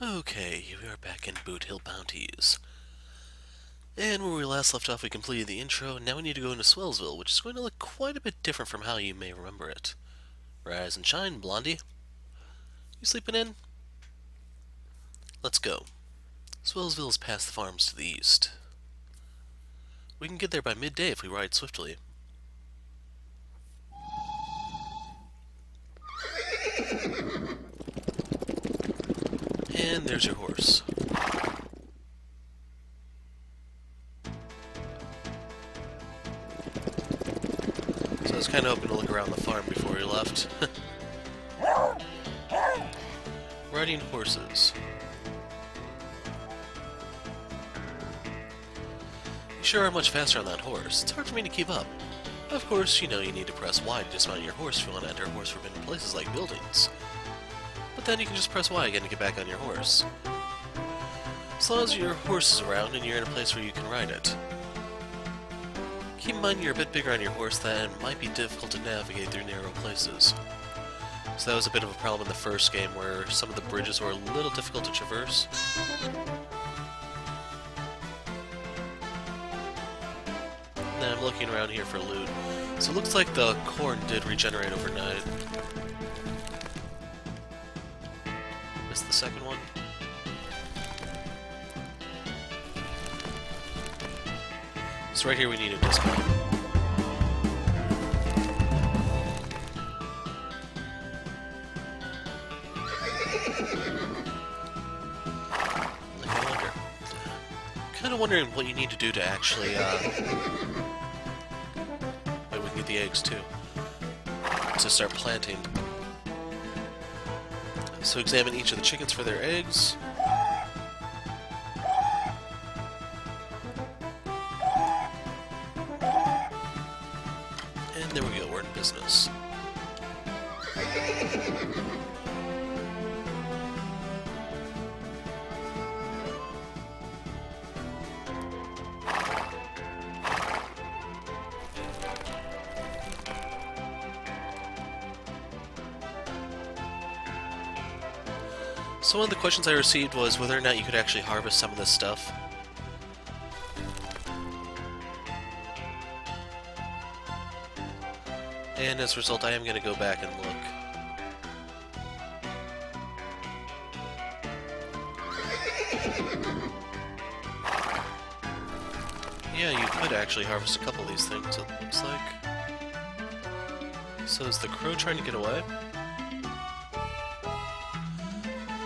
Okay, we are back in Boot Hill Bounties. And where we last left off, we completed the intro. Now we need to go into Swellsville, which is going to look quite a bit different from how you may remember it. Rise and shine, Blondie. You sleeping in? Let's go. Swellsville is past the farms to the east. We can get there by midday if we ride swiftly. And there's your horse. So I was kind of hoping to look around the farm before we left. Riding horses. You sure are much faster on that horse. It's hard for me to keep up. Of course, you know you need to press Y to dismount your horse if you want to enter horse-forbidden places like buildings. But then you can just press Y again to get back on your horse. As long as your horse is around and you're in a place where you can ride it. Keep in mind you're a bit bigger on your horse, that it might be difficult to navigate through narrow places. So that was a bit of a problem in the first game, where some of the bridges were a little difficult to traverse. And then I'm looking around here for loot. So it looks like the corn did regenerate overnight. Missed the second one. So right here we need a dismount. I wonder. Kind of wondering what you need to do to actually, wait, we can get the eggs too. To start planting. So examine each of the chickens for their eggs. And there we go, we're in business. So one of the questions I received was whether or not you could actually harvest some of this stuff. And as a result, I am going to go back and look. Yeah, you could actually harvest a couple of these things, it looks like. So is the crow trying to get away?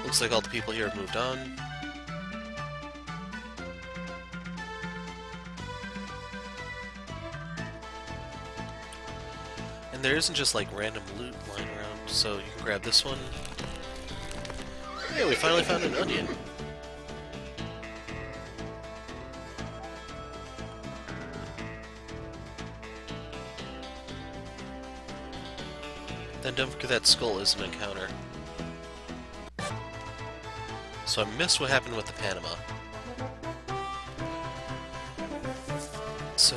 Looks like all the people here have moved on. And there isn't just like random loot lying around, so you can grab this one. Yeah, we finally found an onion. Then don't forget that skull is an encounter. So I missed what happened with the Panama. So...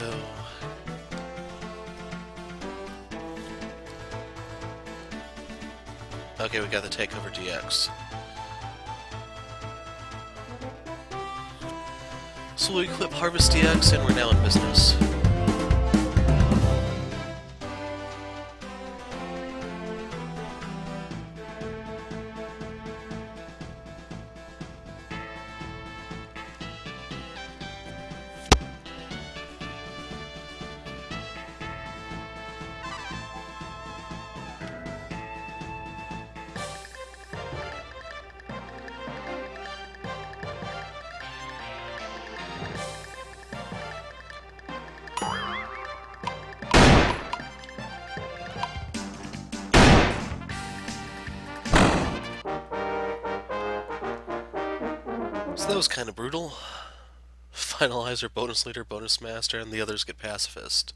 okay, we got the Takeover DX. So we equip Harvest DX and we're now in business. So that was kind of brutal. Finalizer, bonus leader, bonus master, and the others get pacifist.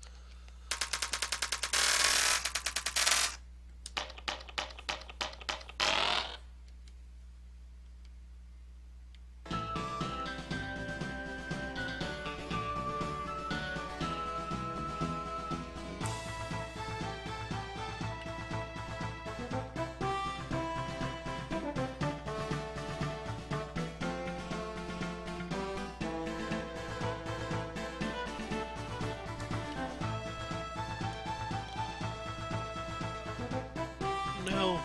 no.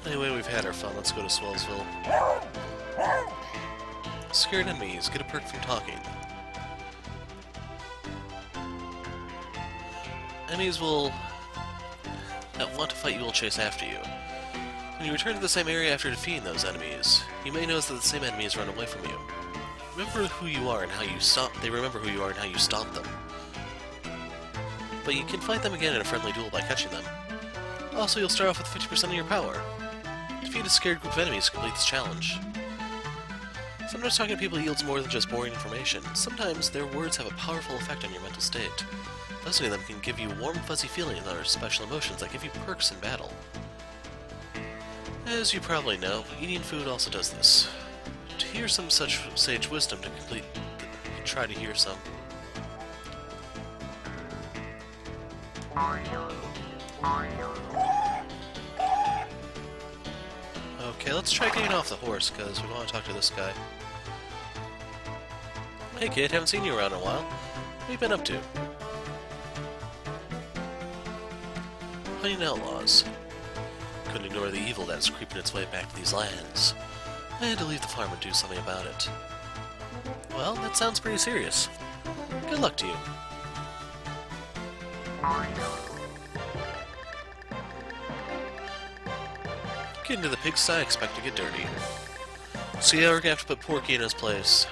Anyway, we've had our fun. Let's go to Swellsville. Scared enemies get a perk from talking. Enemies that want to fight you will chase after you. When you return to the same area after defeating those enemies, you may notice that the same enemies run away from you. Remember who you are and how you stop. They remember who you are and how you stop them. But you can fight them again in a friendly duel by catching them. Also, you'll start off with 50% of your power. Defeat a scared group of enemies to complete this challenge. Sometimes talking to people yields more than just boring information. Sometimes their words have a powerful effect on your mental state. Listening to them can give you warm, fuzzy feelings or special emotions that give you perks in battle. As you probably know, eating food also does this. To hear some such sage wisdom try to hear some. Okay, let's try getting off the horse, because we want to talk to this guy. Hey kid, haven't seen you around in a while. What have you been up to? Hunting outlaws. Couldn't ignore the evil that is creeping its way back to these lands. I had to leave the farm and do something about it. Well, that sounds pretty serious. Good luck to you. Get into the pigsty, I expect to get dirty. So yeah, we're gonna have to put Porky in his place.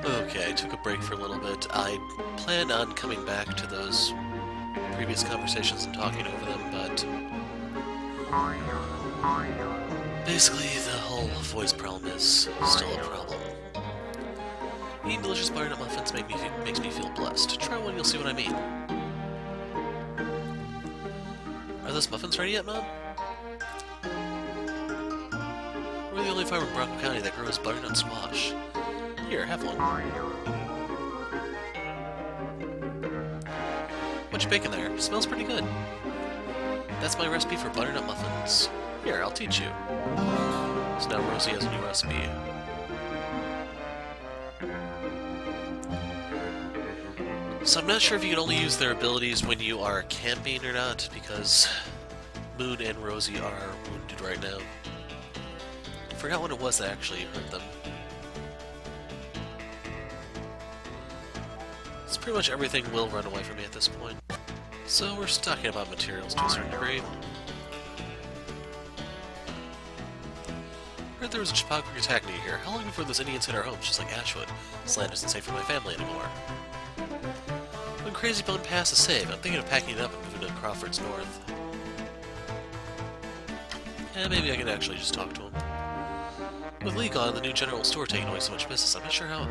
Okay, I took a break for a little bit. I plan on coming back to those previous conversations and talking over them, but basically the whole voice problem is still a problem. Eating delicious butternut muffins makes me feel blessed. Try one, you'll see what I mean. Are those muffins ready yet, Mom? We're the only farm in Bronco County that grows butternut squash. Here, have one. What you baking there? Smells pretty good. That's my recipe for butternut muffins. Here, I'll teach you. So now Rosie has a new recipe. So I'm not sure if you can only use their abilities when you are camping or not, because Moon and Rosie are wounded right now. I forgot what it was that actually hurt them. It's pretty much everything will run away from me at this point. So we're just talking about materials to a certain degree. Heard there was a Chipawk attack near here. How long before those Indians hit our homes, just like Ashwood? This land isn't safe for my family anymore. When Crazy Bone Pass is safe, I'm thinking of packing it up and moving to Crawford's north. Yeah, maybe I can actually just talk to him. With Lee gone, the new general store taking away so much business, I'm not sure how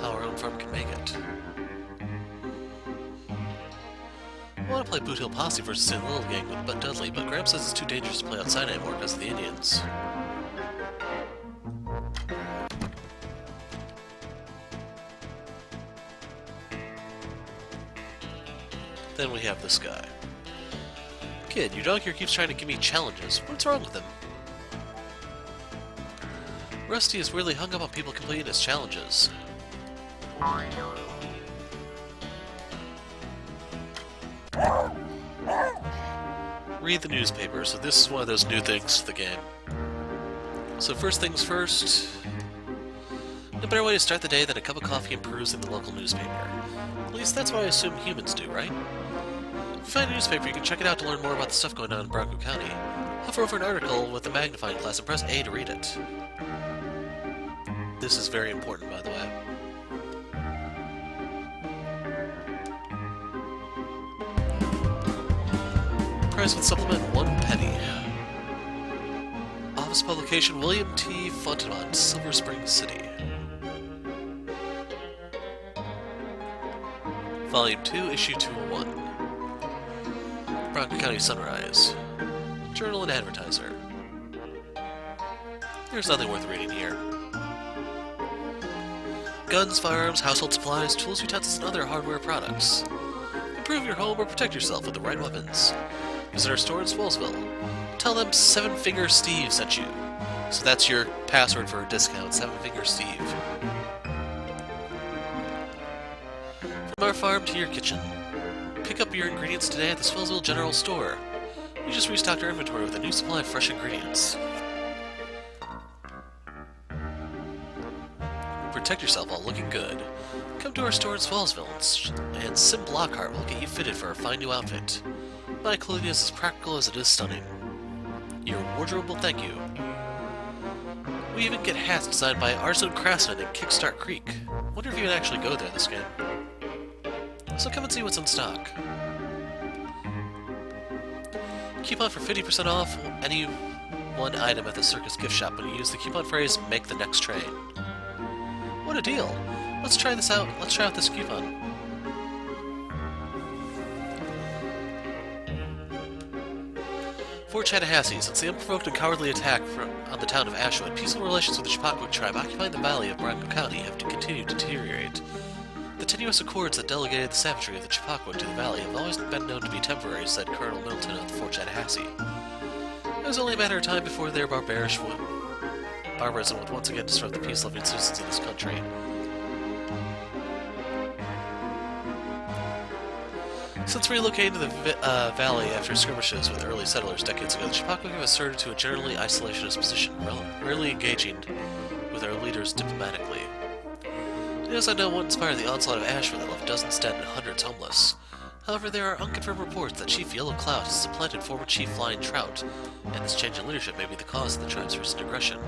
our own farm can make it. I want to play Boot Hill Posse versus the Little Gang with Bud Dudley, but Gramps says it's too dangerous to play outside anymore because of the Indians. Then we have this guy. Kid, your dog here keeps trying to give me challenges. What's wrong with him? Rusty is really hung up on people completing his challenges. Read the newspaper, so this is one of those new things to the game. So first things first, no better way to start the day than a cup of coffee and perusing the local newspaper. At least that's what I assume humans do, right? If you find a newspaper, you can check it out to learn more about the stuff going on in Bronco County. Hover over an article with the magnifying glass and press A to read it. This is very important, by the way. Price with supplement 1 penny. Office publication William T. Fontenot, Silver Spring City. Volume 2, Issue 201. Bronco County Sunrise. Journal and Advertiser. There's nothing worth reading here. Guns, firearms, household supplies, tools, utensils, and other hardware products. Improve your home or protect yourself with the right weapons. Visit our store in Swellsville. Tell them 7 Finger Steve sent you. So that's your password for a discount, 7 Finger Steve. From our farm to your kitchen. Pick up your ingredients today at the Swellsville General Store. We just restocked our inventory with a new supply of fresh ingredients. Protect yourself while looking good. Come to our store in Swellsville, and Sim Blockhart will get you fitted for a fine new outfit. My clothing is as practical as it is stunning. Your wardrobe will thank you. We even get hats designed by Artisan Craftsman in Kickstart Creek. Wonder if you can actually go there this game. So come and see what's in stock. Coupon for 50% off any one item at the Circus gift shop when you use the coupon phrase, make the next train. What a deal! Let's try this out. Let's try out this coupon. For Tallahassee, since the unprovoked and cowardly attack on the town of Ashwood, peaceful relations with the Chipawk tribe occupying the valley of Bronco County have continued to deteriorate. The tenuous accords that delegated the savagery of the Chipawk to the valley have always been known to be temporary, said Colonel Middleton of Fort Tallahassee. It was only a matter of time before their barbarism would once again disrupt the peace-loving citizens of this country. Since relocating to the valley after skirmishes with early settlers decades ago, the Chipawk have asserted to a generally isolationist position, rarely engaging with their leaders diplomatically. It is unknown what inspired the onslaught of Ashwood that left dozens dead and hundreds homeless. However, there are unconfirmed reports that Chief Yellow Cloud has supplanted former Chief Flying Trout, and this change in leadership may be the cause of the tribe's recent aggression.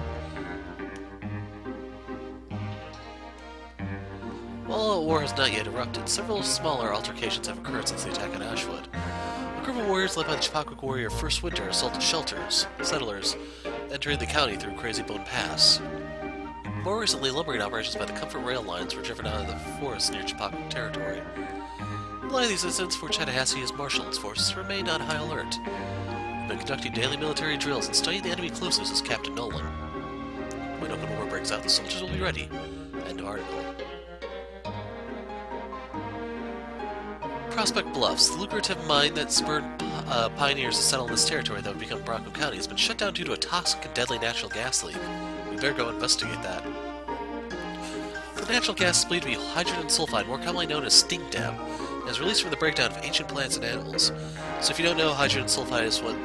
While a war has not yet erupted, several smaller altercations have occurred since the attack on Ashwood. A group of warriors led by the Chipawkuk warrior First Winter assaulted settlers, entering the county through Crazy Bone Pass. More recently, lumbering operations by the Comfort Rail Lines were driven out of the forest near Chipawkuk territory. In light of these incidents, Fort Tallahassee has marshaled its forces to remain on high alert. We've been conducting daily military drills and studying the enemy closely, says Captain Nolan. When open war breaks out, the soldiers will be ready. End of article. Prospect Bluffs, the lucrative mine that spurred pioneers to settle in this territory that would become Bronco County, has been shut down due to a toxic and deadly natural gas leak. We better go investigate that. The natural gas is believed to be hydrogen sulfide, more commonly known as stink damp, and is released from the breakdown of ancient plants and animals. So if you don't know, hydrogen sulfide is what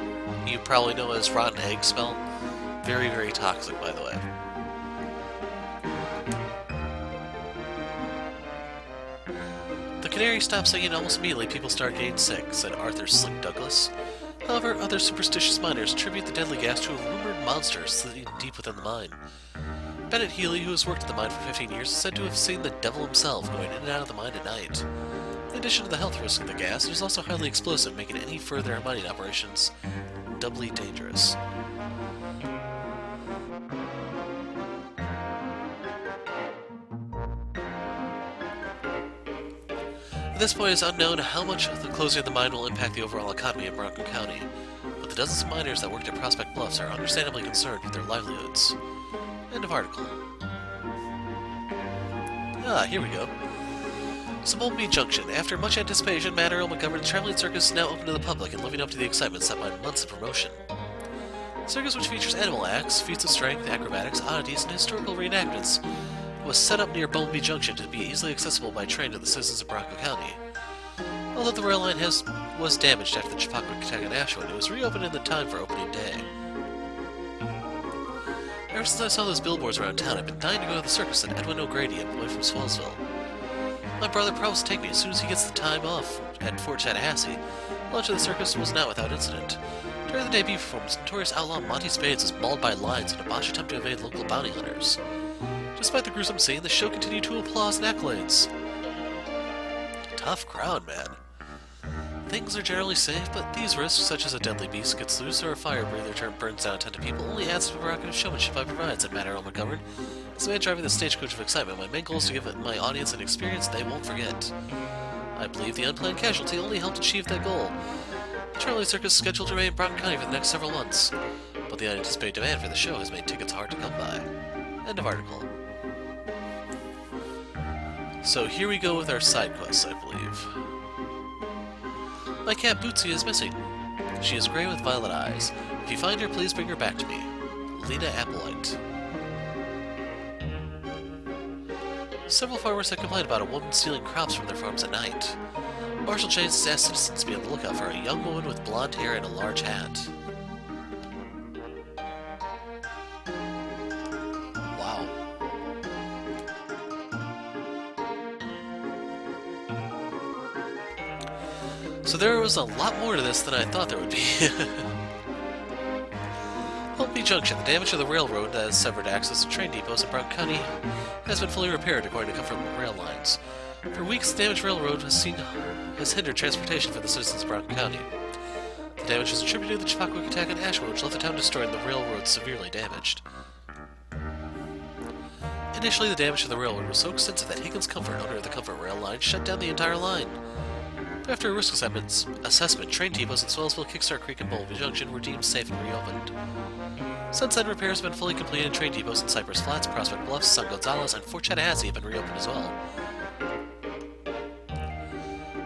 you probably know as rotten egg smell. Very, very toxic, by the way. The canary stopped singing almost immediately. People started getting sick, said Arthur Slick Douglas. However, other superstitious miners attribute the deadly gas to a rumored monster sitting deep within the mine. Bennett Healy, who has worked at the mine for 15 years, is said to have seen the devil himself going in and out of the mine at night. In addition to the health risk of the gas, it is also highly explosive, making any further mining operations doubly dangerous. At this point, it's unknown how much the closing of the mine will impact the overall economy of Bronco County, but the dozens of miners that worked at Prospect Bluffs are understandably concerned with their livelihoods. End of article. Here we go. Bounties Junction. After much anticipation, Matter McGovern's traveling circus is now open to the public and living up to the excitement set by months of promotion. The circus, which features animal acts, feats of strength, acrobatics, oddities, and historical reenactments, was set up near Bounties Junction to be easily accessible by train to the citizens of Bronco County. Although the rail line was damaged after the Chipawkuk attack on Ashwood, it was reopened in the time for opening day. Ever since I saw those billboards around town, I've been dying to go to the circus, said Edwin O'Grady, a boy from Swellsville. My brother promised to take me as soon as he gets the time off at Fort Tallahassee. Lunch at the circus was not without incident. During the debut performance, notorious outlaw Monty Spades was mauled by lions in a botched attempt to evade local bounty hunters. Despite the gruesome scene, the show continued to applause and accolades. Tough crowd, man. Things are generally safe, but these risks, such as a deadly beast gets loose or a fire breather burns down 10 people, only adds to the provocative showmanship I provide, said Matt Earl McGovern. As the man driving the stagecoach of excitement, my main goal is to give my audience an experience they won't forget. I believe the unplanned casualty only helped achieve that goal. The traveling circus is scheduled to remain in Bronco County for the next several months, but the unanticipated demand for the show has made tickets hard to come by. End of article. So here we go with our side quests, I believe. My cat Bootsy is missing. She is gray with violet eyes. If you find her, please bring her back to me. Lena Applewhite. Several farmers have complained about a woman stealing crops from their farms at night. Marshal Chase has asked citizens to be on the lookout for a young woman with blonde hair and a large hat. Wow. So there was a lot more to this than I thought there would be. Bounties Junction. The damage to the railroad that has severed access to train depots in Bronco County has been fully repaired according to Comfort Rail Lines. For weeks, the damaged railroad has hindered transportation for the citizens of Bronco County. The damage is attributed to the Chipawkuk attack on Ashwood, which left the town destroyed and the railroad severely damaged. Initially, the damage to the railroad was so extensive that Higgins Comfort, owner of the Comfort Rail Line, shut down the entire line. After a risk assessment, train depots in Swellsville, Kickstart Creek, and Bounties Junction were deemed safe and reopened. Since then, repairs have been fully completed and train depots in Cypress Flats, Prospect Bluffs, San Gonzales, and Fort Tallahassee have been reopened as well.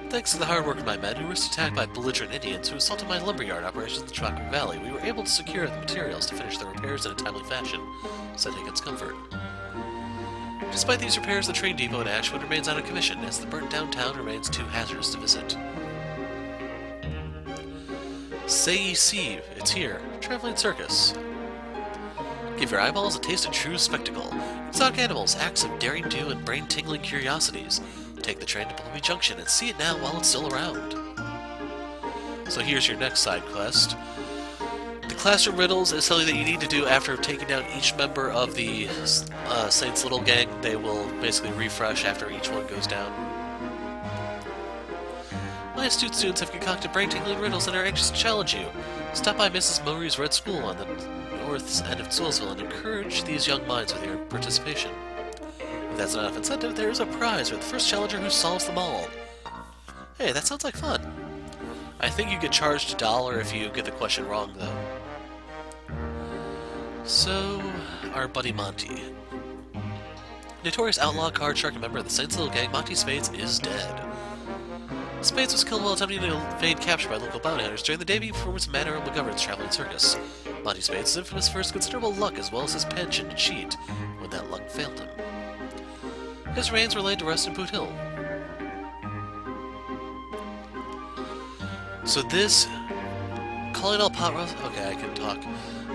Thanks to the hard work of my men, who risked attack by belligerent Indians who assaulted my lumberyard operations in the Chipawkuk Valley, we were able to secure the materials to finish the repairs in a timely fashion, said Higgins Comfort. Despite these repairs, the train depot in Ashwood remains out of commission, as the burnt-down town remains too hazardous to visit. Say see, it's here. Traveling circus. Give your eyeballs a taste of true spectacle. Exotic animals, acts of daring do, and brain-tingling curiosities. Take the train to Bounties Junction and see it now while it's still around. So here's your next side quest. The Classroom riddles is something that you need to do after taking down each member of the Saints Little Gang. They will basically refresh after each one goes down. My astute students have concocted brain-tingling riddles and are anxious to challenge you. Stop by Mrs. Murray's Red School on the north end of Swellsville and encourage these young minds with your participation. If that's not enough incentive, there is a prize for the first challenger who solves them all. Hey, that sounds like fun. I think you get charged $1 if you get the question wrong, though. So, our buddy Monty. Notorious outlaw, card shark, and member of the Saints Little Gang, Monty Spades is dead. Spades was killed while attempting to evade capture by local bounty hunters during the debut performance of Manor McGovern's traveling circus. Monty Spades is infamous for his considerable luck as well as his penchant to cheat when that luck failed him. His remains were laid to rest in Boot Hill. So this... Calling all pot roast... Okay, I can talk.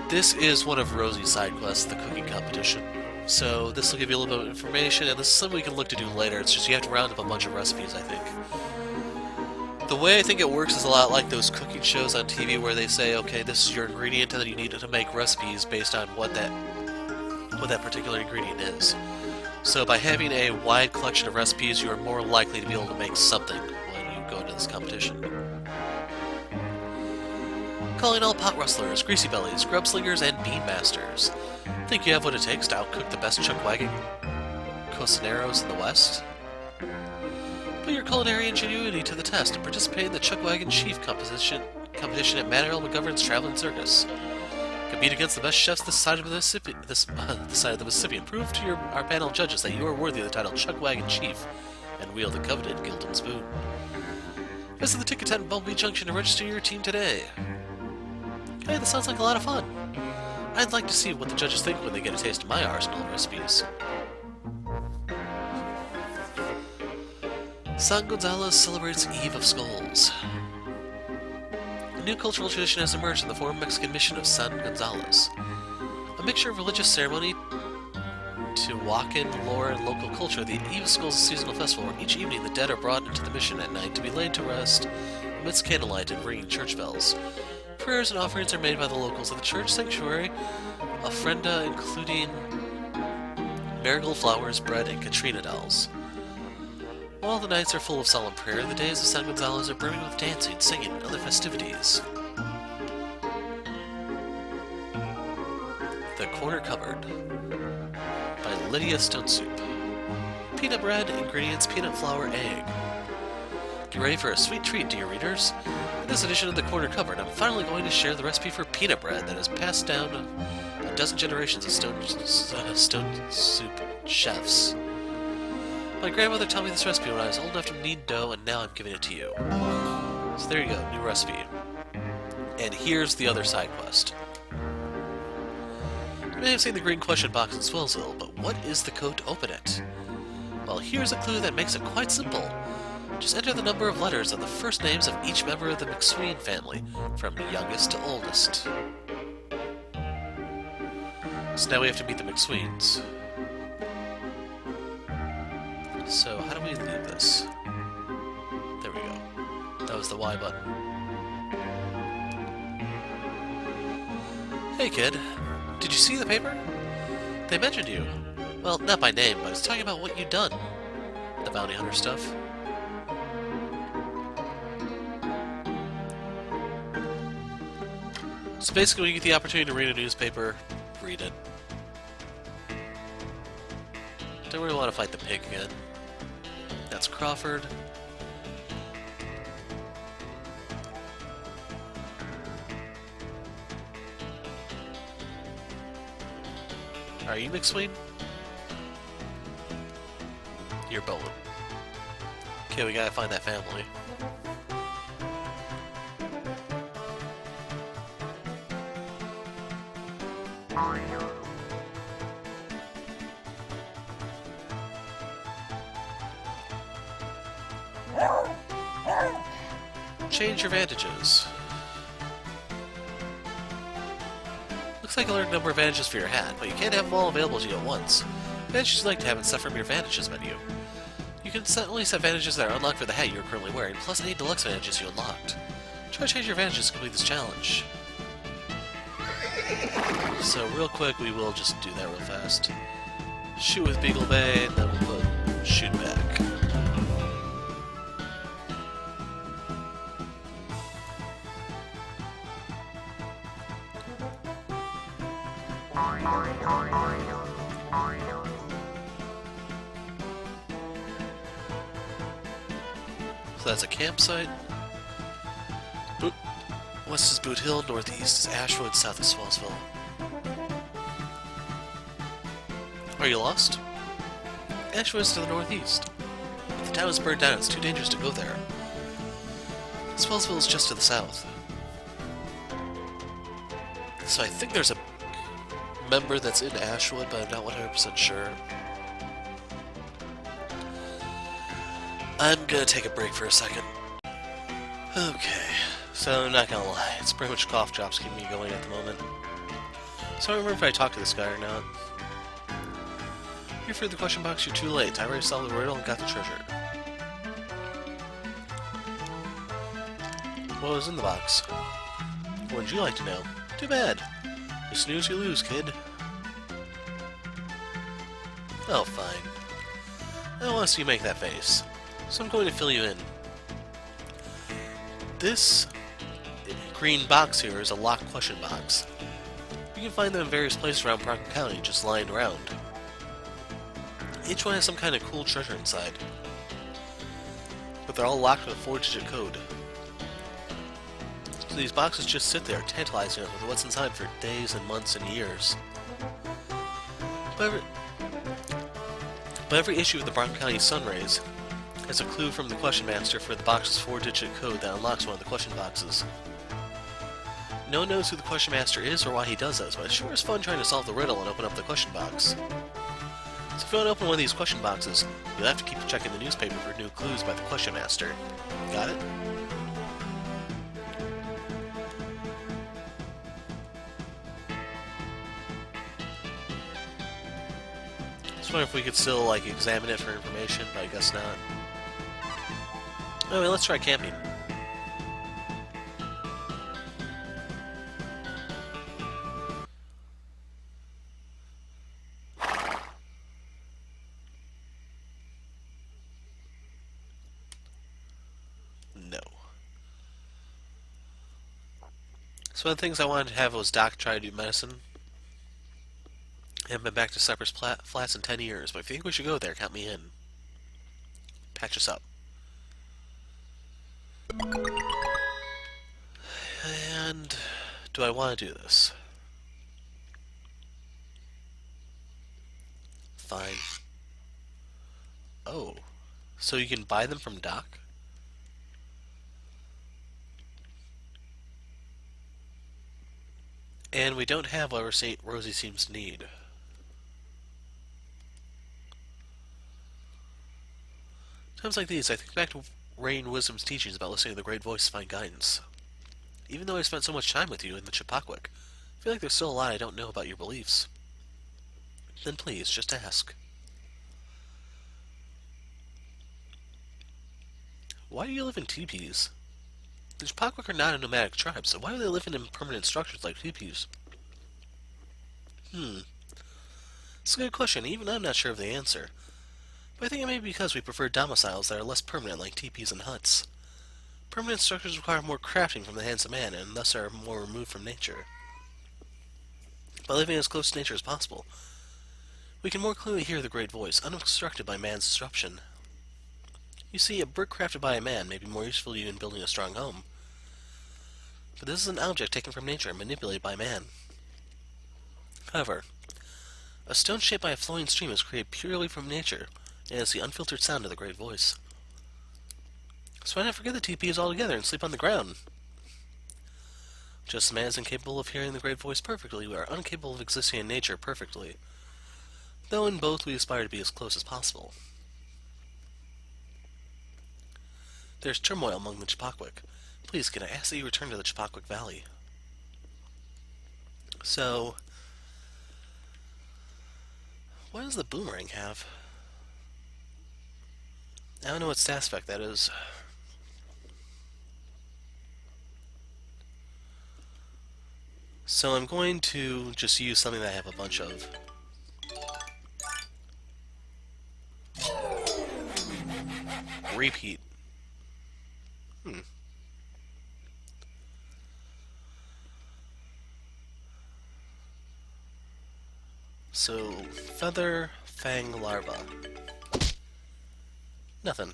This is one of Rosie's side quests, the cooking competition. So this will give you a little bit of information, and this is something we can look to do later. It's just you have to round up a bunch of recipes, I think. The way I think it works is a lot like those cooking shows on TV where they say, okay, this is your ingredient, and then you need to make recipes based on what that particular ingredient is. So by having a wide collection of recipes, you are more likely to be able to make something when you go into this competition. Calling all pot rustlers, greasy bellies, grub slingers, and bean masters. Think you have what it takes to outcook the best chuck-wagging cocineros in the West? Put your culinary ingenuity to the test and participate in the Chuckwagon Chief competition at Manor McGovern's Traveling Circus. Compete against the best chefs this side of the Mississippi, and prove to our panel of judges that you are worthy of the title Chuckwagon Chief and wield the coveted Gildan Spoon. Visit the ticket tent in Bumblebee Junction to register your team today. Hey, that sounds like a lot of fun. I'd like to see what the judges think when they get a taste of my arsenal of recipes. San Gonzalez celebrates Eve of Skulls. A new cultural tradition has emerged in the former Mexican mission of San Gonzalez. A mixture of religious ceremony to walk-in lore and local culture, the Eve of Skulls is a seasonal festival where each evening the dead are brought into the mission at night to be laid to rest amidst candlelight and ringing church bells. Prayers and offerings are made by the locals of the church sanctuary, ofrenda including marigold flowers, bread, and Katrina dolls. While the nights are full of solemn prayer, the days of San Gonzalez are brimming with dancing, singing, and other festivities. The Corner Cupboard by Lydia Stone Soup. Peanut bread, ingredients, peanut flour, egg. Get ready for a sweet treat, dear readers. In this edition of the Corner Cupboard, I'm finally going to share the recipe for peanut bread that has passed down a dozen generations of Stone Soup chefs. My grandmother taught me this recipe when I was old enough to knead dough, and now I'm giving it to you. So there you go, new recipe. And here's the other side quest. You may have seen the green question box in Swellsville, but what is the code to open it? Well, here's a clue that makes it quite simple. Just enter the number of letters of the first names of each member of the McSween family, from youngest to oldest. So now we have to meet the McSweens. So, how do we leave this? There we go. That was the Y button. Hey kid, did you see the paper? They mentioned you. Well, not by name, but it's talking about what you've done. The bounty hunter stuff. So basically, when you get the opportunity to read a newspaper, read it. Don't really want to fight the pig again. That's Crawford. Are you McSween? You're Bowen. Okay, we gotta find that family. Change your vantages. Looks like I learned a number of advantages for your hat, but you can't have them all available to you at once. Advantages you'd like to have and set from your advantages menu. You can only set advantages that are unlocked for the hat you're currently wearing, plus any deluxe advantages you unlocked. Try to change your advantages to complete this challenge. So real quick, we will just do that real fast. Shoot with Beagle Bay, and then we'll put shoot back. So that's a campsite. West is Boot Hill, northeast is Ashwood, south is Swellsville. Are you lost? Ashwood is to the northeast. If the town is burned down, it's too dangerous to go there. Swellsville is just to the south. So I think there's a member that's in Ashwood, but I'm not 100% sure. I'm gonna take a break for a second. Okay, so I'm not gonna lie, it's pretty much cough drops keeping me going at the moment. So I don't remember if I talked to this guy or not. Here for the question box, you're too late. I already solved the riddle and got the treasure. What was in the box? What would you like to know? Too bad. You snooze, you lose, kid. Oh, fine. I don't want to see you make that face, so I'm going to fill you in. This green box here is a locked question box. You can find them in various places around Proctor County, just lying around. Each one has some kind of cool treasure inside, but they're all locked with a 4-digit code. So these boxes just sit there, tantalizing us with what's inside for days and months and years. But every issue of the Proctor County Sunrays has a clue from the Question Master for the box's 4-digit code that unlocks one of the question boxes. No one knows who the Question Master is or why he does this, but it sure is fun trying to solve the riddle and open up the question box. So if you want to open one of these question boxes, you'll have to keep checking the newspaper for new clues by the Question Master. Got it? Just wonder if we could still, like, examine it for information, but I guess not. Anyway, let's try camping. No. So one of the things I wanted to have was Doc try to do medicine. I haven't been back to Cypress Flats in 10 years, but if you think we should go there, count me in. Patch us up. And do I want to do this? Fine. Oh, so you can buy them from Doc? And we don't have whatever St. Rosie seems to need. Times like these, I think back to Rain Wisdom's teachings about listening to the great voice to find guidance. Even though I spent so much time with you in the Chipawkwick, I feel like there's still a lot I don't know about your beliefs. Then please, just ask. Why do you live in teepees? The Chipawkwick are not a nomadic tribe, so why are they living in permanent structures like teepees? It's a good question, even I'm not sure of the answer. But I think it may be because we prefer domiciles that are less permanent like teepees and huts. Permanent structures require more crafting from the hands of man, and thus are more removed from nature. By living as close to nature as possible, we can more clearly hear the great voice, unobstructed by man's disruption. You see, a brick crafted by a man may be more useful to you in building a strong home. But this is an object taken from nature and manipulated by man. However, a stone shaped by a flowing stream is created purely from nature, and is the unfiltered sound of the great voice. So why not forget the teepees altogether and sleep on the ground? Just as man is incapable of hearing the great voice perfectly, we are incapable of existing in nature perfectly, though in both we aspire to be as close as possible. There's turmoil among the Chipawkwick. Please, can I ask that you return to the Chipawkwick Valley? So, what does the boomerang have? I don't know what stat effect that is. So I'm going to just use something that I have a bunch of. Repeat. So, feather, fang, larva. Nothing.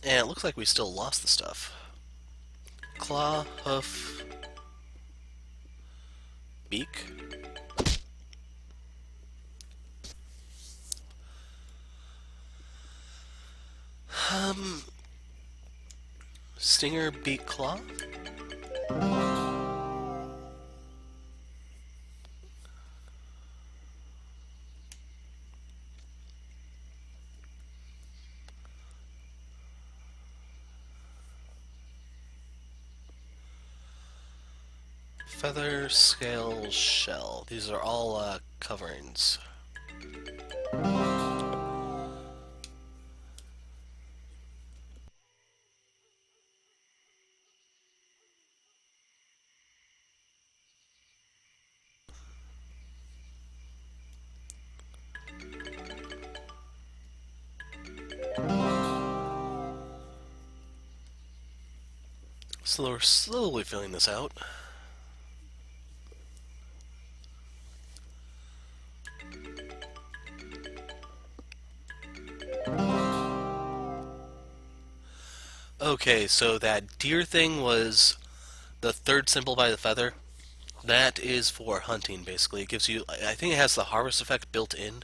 And it looks like we still lost the stuff. Claw, hoof, beak. Stinger, beak, claw. Feather, scale, shell. These are all coverings. So we're slowly filling this out. Okay, so that deer thing was the third symbol by the feather. That is for hunting, basically. It gives you, I think it has the harvest effect built in.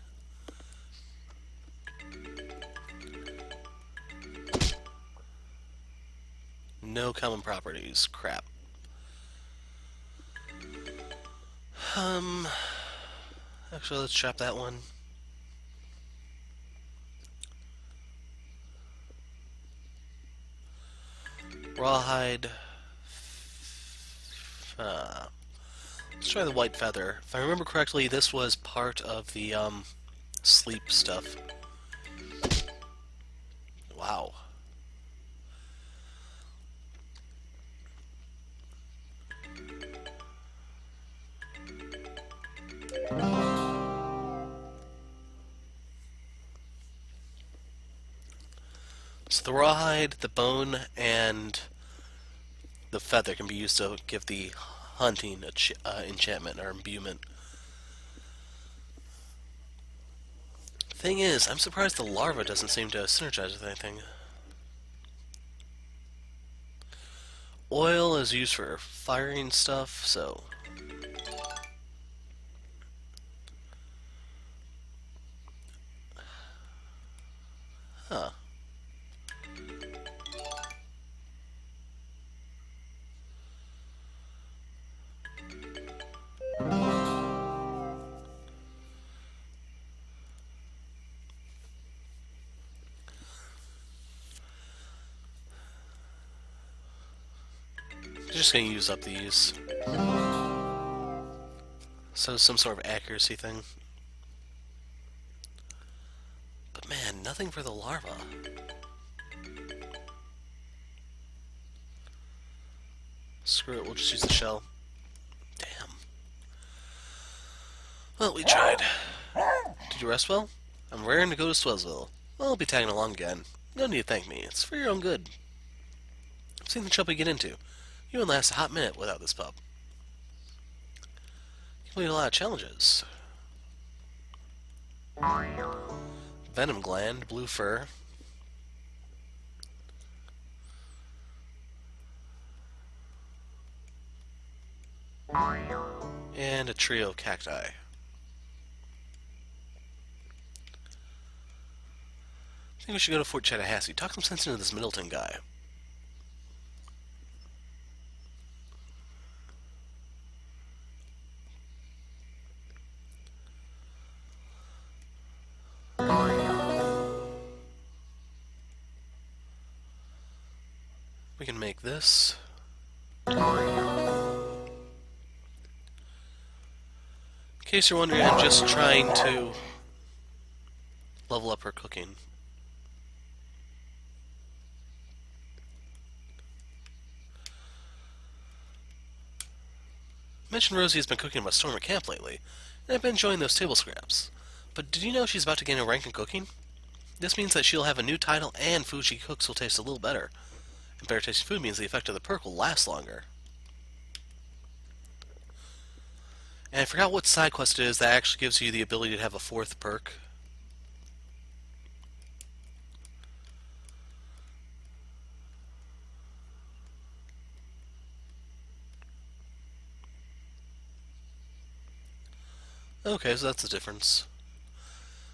No common properties. Crap. Actually, let's chop that one. Rawhide. Let's try the white feather. If I remember correctly, this was part of the, sleep stuff. Wow. So the rawhide, the bone, and the feather can be used to give the hunting enchantment or imbuement. Thing is, I'm surprised the larva doesn't seem to synergize with anything. Oil is used for firing stuff, so... Huh. Just gonna use up these. So some sort of accuracy thing. But man, nothing for the larva. Screw it, we'll just use the shell. Damn. Well, we tried. Did you rest well? I'm raring to go to Swellsville. Well, I'll be tagging along again. No need to thank me. It's for your own good. I've seen the trouble you get into. You wouldn't last a hot minute without this pup. You complete a lot of challenges. Venom gland, blue fur. And a trio of cacti. I think we should go to Fort Chattahassee. Talk some sense into this Middleton guy. We can make this. In case you're wondering, I'm just trying to level up her cooking. I mentioned Rosie has been cooking at my storm at camp lately, and I've been enjoying those table scraps. But did you know she's about to gain a rank in cooking? This means that she'll have a new title and food she cooks will taste a little better. And better tasting food means the effect of the perk will last longer. And I forgot what side quest it is that actually gives you the ability to have a 4th perk. Okay, so that's the difference.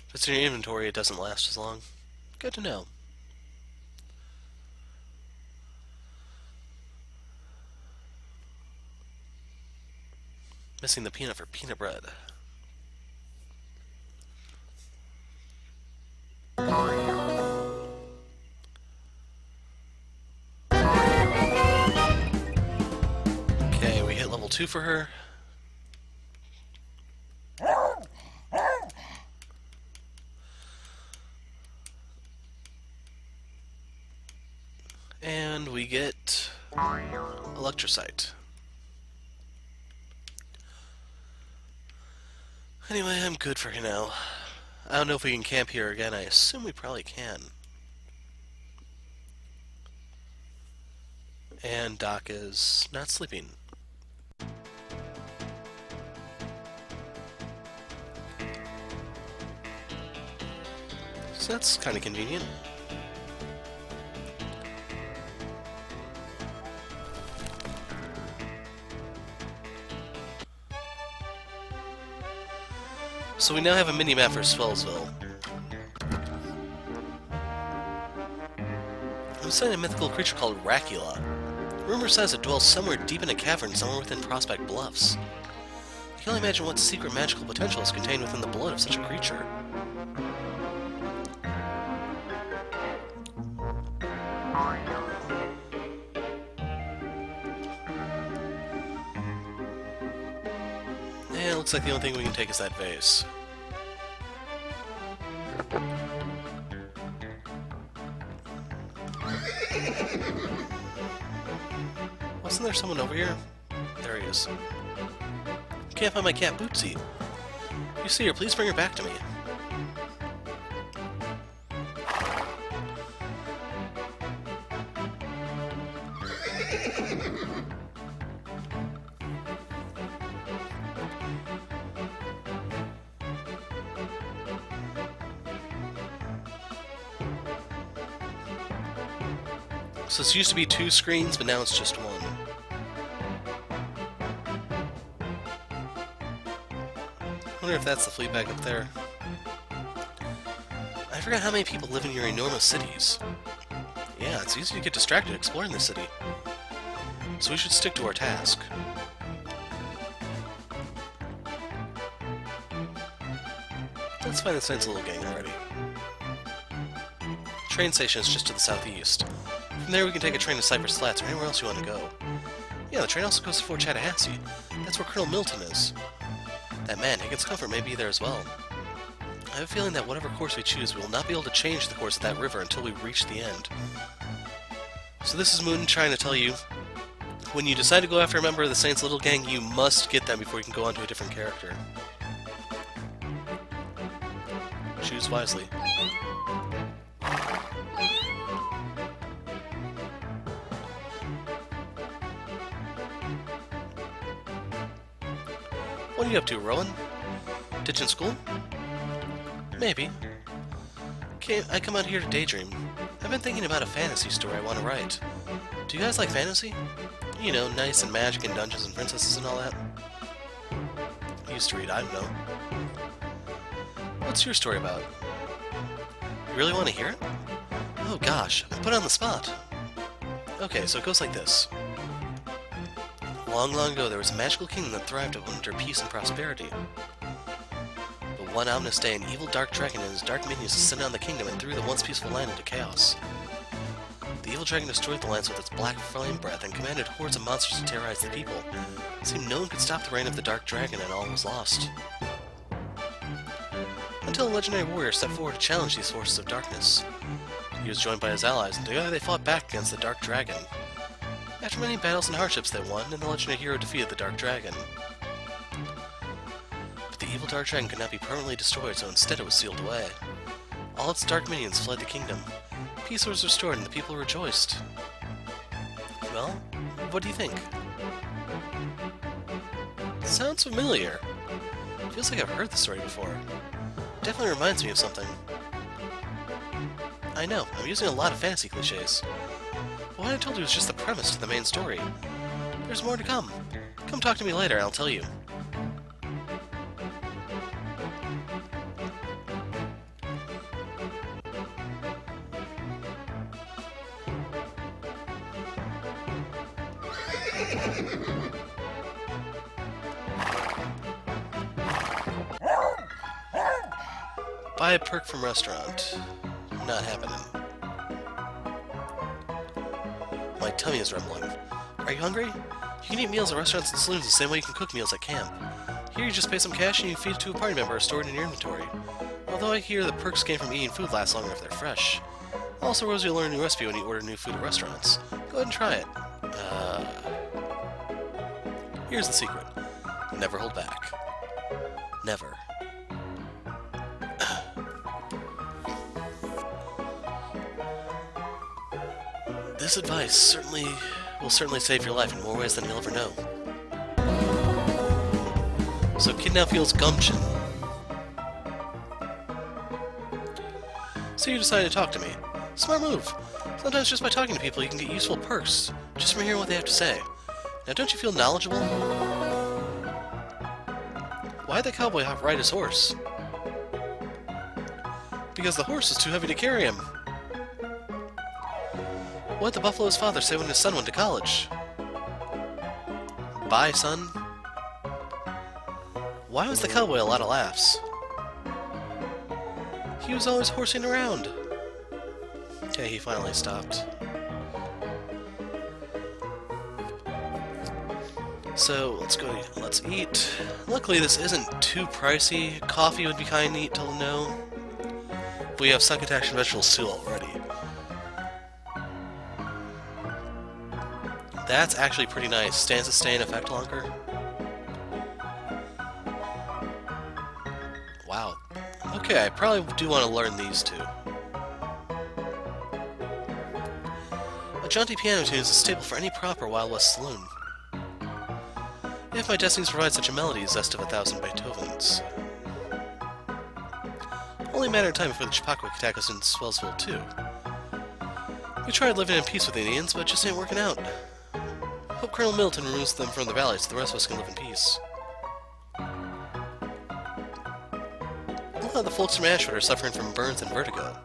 If it's in your inventory, it doesn't last as long. Good to know. Missing the peanut for peanut bread. Okay, we hit level 2 for her. And we get electrocyte. Anyway, I'm good for now. I don't know if we can camp here again. I assume we probably can. And Doc is not sleeping. So that's kind of convenient. So we now have a mini-map for Swellsville. I'm studying a mythical creature called Racula. Rumor says it dwells somewhere deep in a cavern somewhere within Prospect Bluffs. I can only imagine what secret magical potential is contained within the blood of such a creature. Yeah, looks like the only thing we can take is that vase. Wasn't there someone over here? There he is. Can't find my cat Bootsy. You see her, please bring her back to me. So this used to be 2 screens, but now it's just 1. I wonder if that's the fleet back up there. I forgot how many people live in your enormous cities. Yeah, it's easy to get distracted exploring the city. So we should stick to our task. Let's find this nice little gang already. Train station is just to the southeast. From there we can take a train to Cypress Flats or anywhere else you want to go. Yeah, the train also goes to Fort Chattahassee. That's where Colonel Milton is. That man, Higgins Comfort, may be there as well. I have a feeling that whatever course we choose, we will not be able to change the course of that river until we reach the end. So this is Moon trying to tell you, when you decide to go after a member of the Saints' little gang, you must get them before you can go on to a different character. Choose wisely. What are you up to, Rowan? Ditching school? Maybe. Okay, I come out here to daydream. I've been thinking about a fantasy story I want to write. Do you guys like fantasy? You know, nice and magic and dungeons and princesses and all that. I used to read, I don't know. What's your story about? You really want to hear it? Oh gosh, I'm put on the spot. Okay, so it goes like this. Long, long ago, there was a magical kingdom that thrived under peace and prosperity. But one ominous day, an evil dark dragon and his dark minions descended on the kingdom and threw the once peaceful land into chaos. The evil dragon destroyed the lands with its black flame breath and commanded hordes of monsters to terrorize the people. It seemed no one could stop the reign of the dark dragon and all was lost. Until until a legendary warrior stepped forward to challenge these forces of darkness. He was joined by his allies, and together they fought back against the Dark Dragon. After many battles and hardships, they won, and the legendary hero defeated the Dark Dragon. But the evil Dark Dragon could not be permanently destroyed, so instead it was sealed away. All its dark minions fled the kingdom. Peace was restored, and the people rejoiced. Well, what do you think? Sounds familiar. Feels like I've heard the story before. Definitely reminds me of something. I know, I'm using a lot of fantasy cliches. But what I told you was just the premise to the main story. There's more to come. Come talk to me later and I'll tell you. Buy a perk from restaurant. Not happening. My tummy is rumbling. Are you hungry? You can eat meals at restaurants and saloons the same way you can cook meals at camp. Here you just pay some cash and you feed it to a party member stored in your inventory. Although I hear the perks gained from eating food last longer if they're fresh. Also, Rose, you'll learn a new recipe when you order new food at restaurants. Go ahead and try it. Here's the secret. Never hold back. Never. This advice will certainly save your life in more ways than you'll ever know. So Kid now feels gumption. So you decided to talk to me. Smart move. Sometimes just by talking to people you can get useful perks, just from hearing what they have to say. Now don't you feel knowledgeable? Why'd the cowboy ride his horse? Because the horse was too heavy to carry him. What'd the buffalo's father say when his son went to college? Bye, son. Why was the cowboy a lot of laughs? He was always horsing around. Okay, he finally stopped. So, let's eat. Luckily, this isn't too pricey. Coffee would be kinda neat to know. But we have succotash and vegetables too already. That's actually pretty nice. Stands to stay in effect longer. Wow. Okay, I probably do want to learn these two. A jaunty piano tune is a staple for any proper Wild West saloon. If my destinies provide such a melody, zest of 1,000 Beethovens. Only a matter of time before the Chappaqua could attack us in Swellsville too. We tried living in peace with the Indians, but it just ain't working out. Hope Colonel Middleton removes them from the valley so the rest of us can live in peace. A lot of the folks from Ashwood are suffering from burns and vertigo.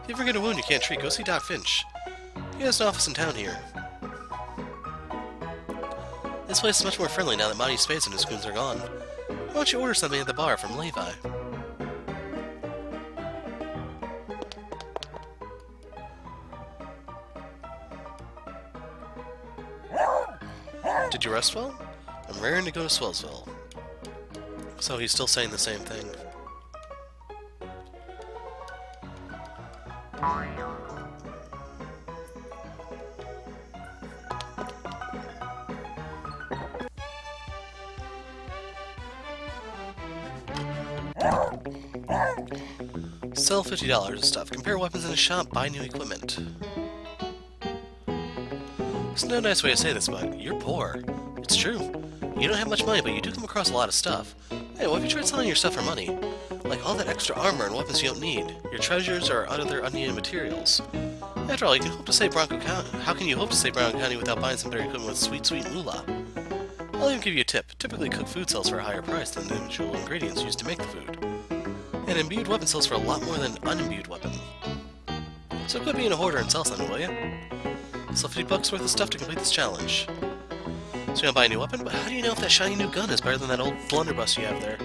If you ever get a wound you can't treat, go see Doc Finch. He has an office in town here. This place is much more friendly now that Monty Spades and his goons are gone. Why don't you order something at the bar from Levi? Did you rest well? I'm raring to go to Swellsville. So he's still saying the same thing. Sell $50 of stuff. Compare weapons in a shop. Buy new equipment. There's no nice way to say this, but you're poor. It's true. You don't have much money, but you do come across a lot of stuff. Hey, what if you tried selling your stuff for money? Like all that extra armor and weapons you don't need. Your treasures or other unneeded materials. After all, you can hope to save Bronco County. How can you hope to save Bronco County without buying some better equipment with sweet, sweet moolah? I'll even give you a tip. Typically, cooked food sells for a higher price than the individual ingredients used to make the food. And imbued weapon sells for a lot more than an unimbued weapon. So quit being a hoarder and sell something, will ya? Sell $50 worth of stuff to complete this challenge. So you're gonna buy a new weapon, but how do you know if that shiny new gun is better than that old blunderbuss you have there?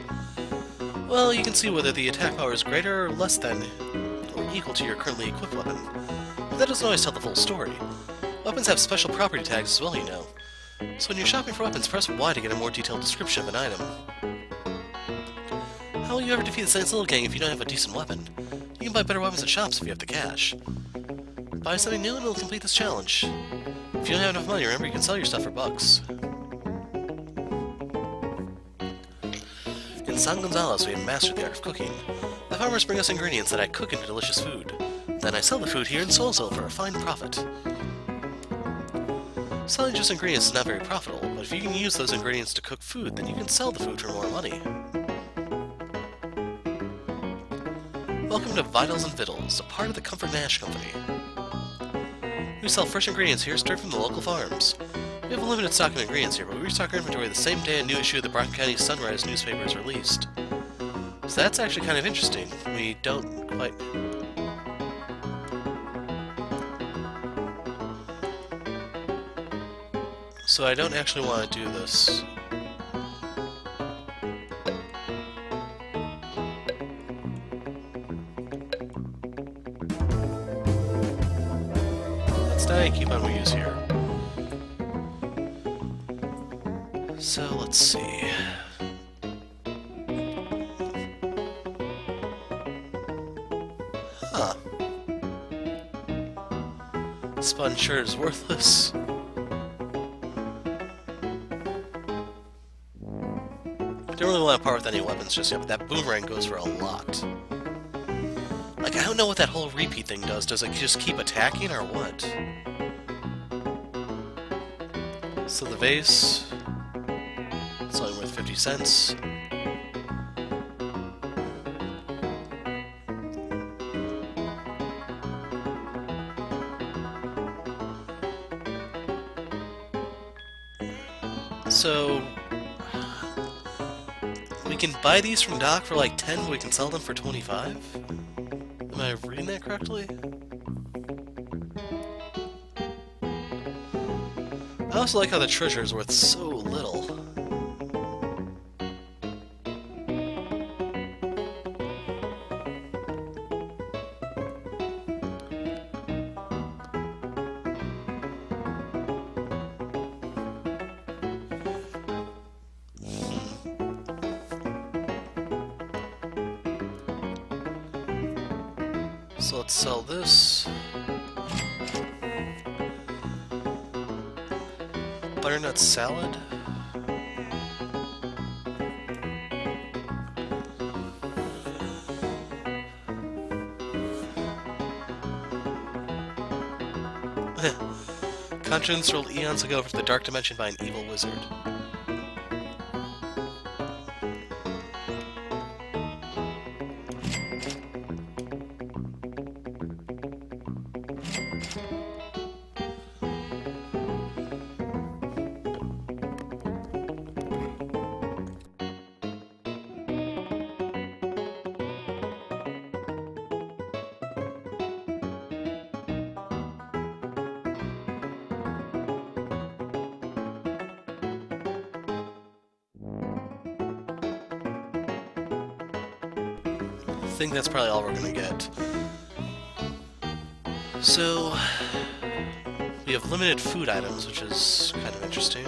Well, you can see whether the attack power is greater or less than, or equal to your currently equipped weapon. But that doesn't always tell the full story. Weapons have special property tags as well, you know. So when you're shopping for weapons, press Y to get a more detailed description of an item. How will you ever defeat the Saints Little Gang if you don't have a decent weapon? You can buy better weapons at shops if you have the cash. Buy something new and it'll complete this challenge. If you don't have enough money, remember you can sell your stuff for bucks. In San Gonzales, we have mastered the art of cooking. The farmers bring us ingredients that I cook into delicious food. Then I sell the food here in Swellsville for a fine profit. Selling just ingredients is not very profitable, but if you can use those ingredients to cook food, then you can sell the food for more money. Welcome to Vitals and Vittles, a part of the Comfort Mash Company. We sell fresh ingredients here straight from the local farms. We have a limited stock of ingredients here, but we restock our inventory the same day a new issue of the Brockton County Sunrise newspaper is released. So that's actually kind of interesting. We don't quite... So I don't actually want to do this. Let's die and keep on we use here. So let's see. Huh. Sponge shirt is worthless. Don't really want to part with any weapons just yet, but that boomerang goes for a lot. Like, I don't know what that whole repeat thing does. Does it just keep attacking, or what? So the vase... It's only worth 50 cents. So... we can buy these from Doc for like 10, but we can sell them for 25? Am I reading that correctly? I also like how the treasure is worth so little. So let's sell this. Butternut salad. Conscience rolled eons ago for the dark dimension by an evil wizard. I think that's probably all we're gonna get. So, we have limited food items, which is kind of interesting.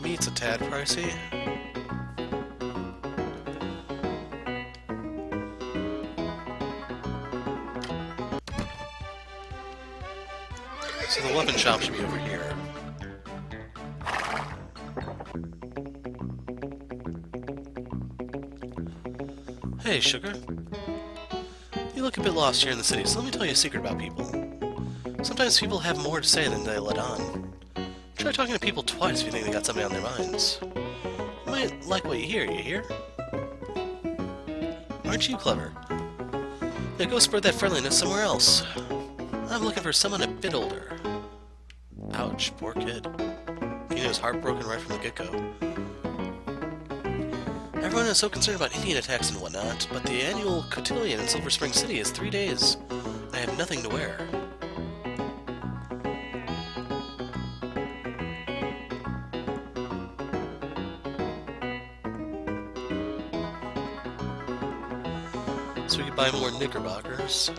Meat's a tad pricey. So the weapon shop should be over here. Hey, Sugar. You look a bit lost here in the city, so let me tell you a secret about people. Sometimes people have more to say than they let on. Try talking to people twice if you think they got something on their minds. You might like what you hear? Aren't you clever? Now go spread that friendliness somewhere else. I'm looking for someone a bit older. Ouch, poor kid. He was heartbroken right from the get-go. Everyone is so concerned about Indian attacks and whatnot, but the annual cotillion in Silver Spring City is 3 days. I have nothing to wear. So we could buy more knickerbockers.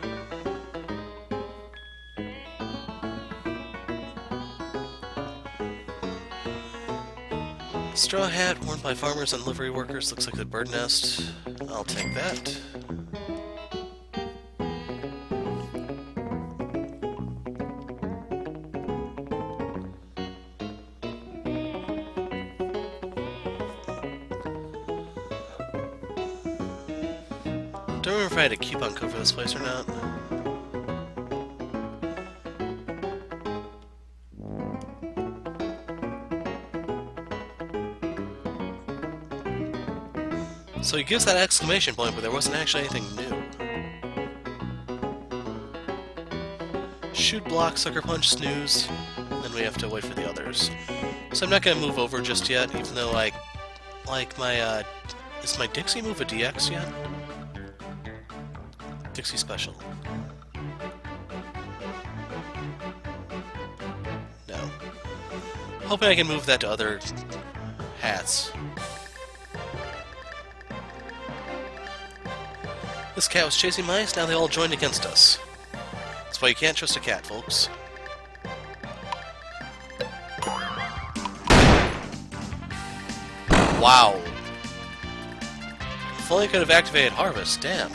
Straw hat worn by farmers and livery workers looks like a bird nest. I'll take that. Don't remember if I had a coupon code for this place or not. So he gives that exclamation point, but there wasn't actually anything new. Shoot, block, sucker punch, snooze, then we have to wait for the others. So I'm not going to move over just yet, even though I like my, is my Dixie move a DX yet? Dixie Special. No. Hoping I can move that to other hats. This cat was chasing mice, now they all joined against us. That's why you can't trust a cat, folks. Wow. If only I could have activated Harvest, damn.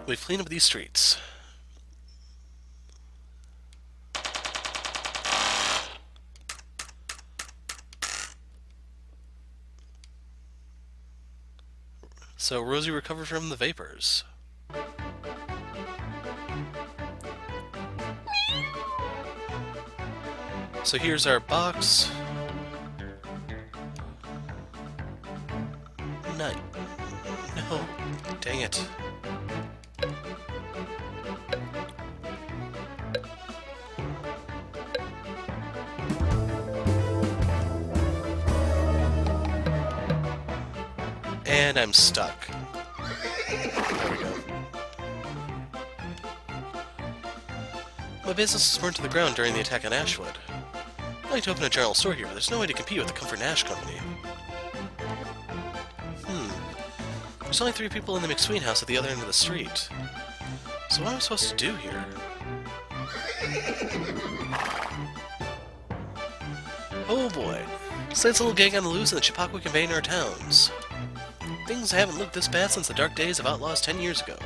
We've cleaned up these streets. So Rosie recovered from the vapors. So here's our box. No. Dang it. And I'm stuck. There we go. My business was burned to the ground during the attack on Ashwood. I'd like to open a general store here, but there's no way to compete with the Comfort & Ash Company. There's only 3 people in the McSween house at the other end of the street. So what am I supposed to do here? Oh boy. Slate's a little gang on the loose in the Chappaqua invading our towns. Things haven't looked this bad since the dark days of Outlaws 10 years ago.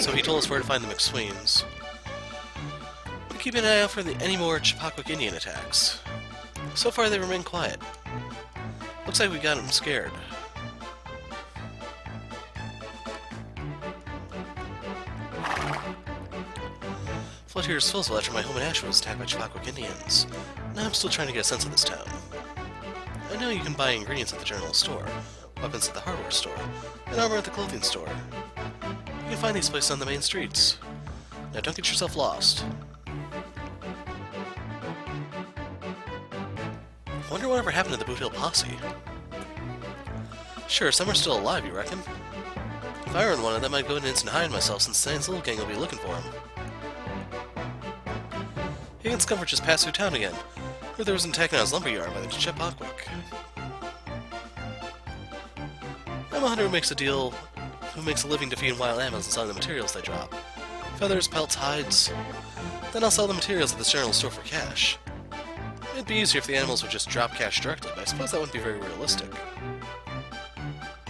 So he told us where to find the McSweens. We're keeping an eye out for any more Chappaqua Indian attacks. So far they remain quiet. Looks like we got them scared. Fled here to Swellsville after my home in Ashwood was attacked by Chappaqua Indians. Now I'm still trying to get a sense of this town. I know you can buy ingredients at the general store, weapons at the hardware store, and armor at the clothing store. You can find these places on the main streets. Now don't get yourself lost. I wonder whatever happened to the Boot Hill posse. Sure, some are still alive, you reckon? If I were in one of them, I'd go in and instant hide myself since Stan's little gang will be looking for him. Higgins Comfort just passed through town again. Heard there was an attack on his lumberyard by the Chappaqua. I'm a hunter who makes a living defeating wild animals and selling the materials they drop. Feathers, pelts, hides. Then I'll sell the materials at the general store for cash. It'd be easier if the animals would just drop cash directly, but I suppose that wouldn't be very realistic.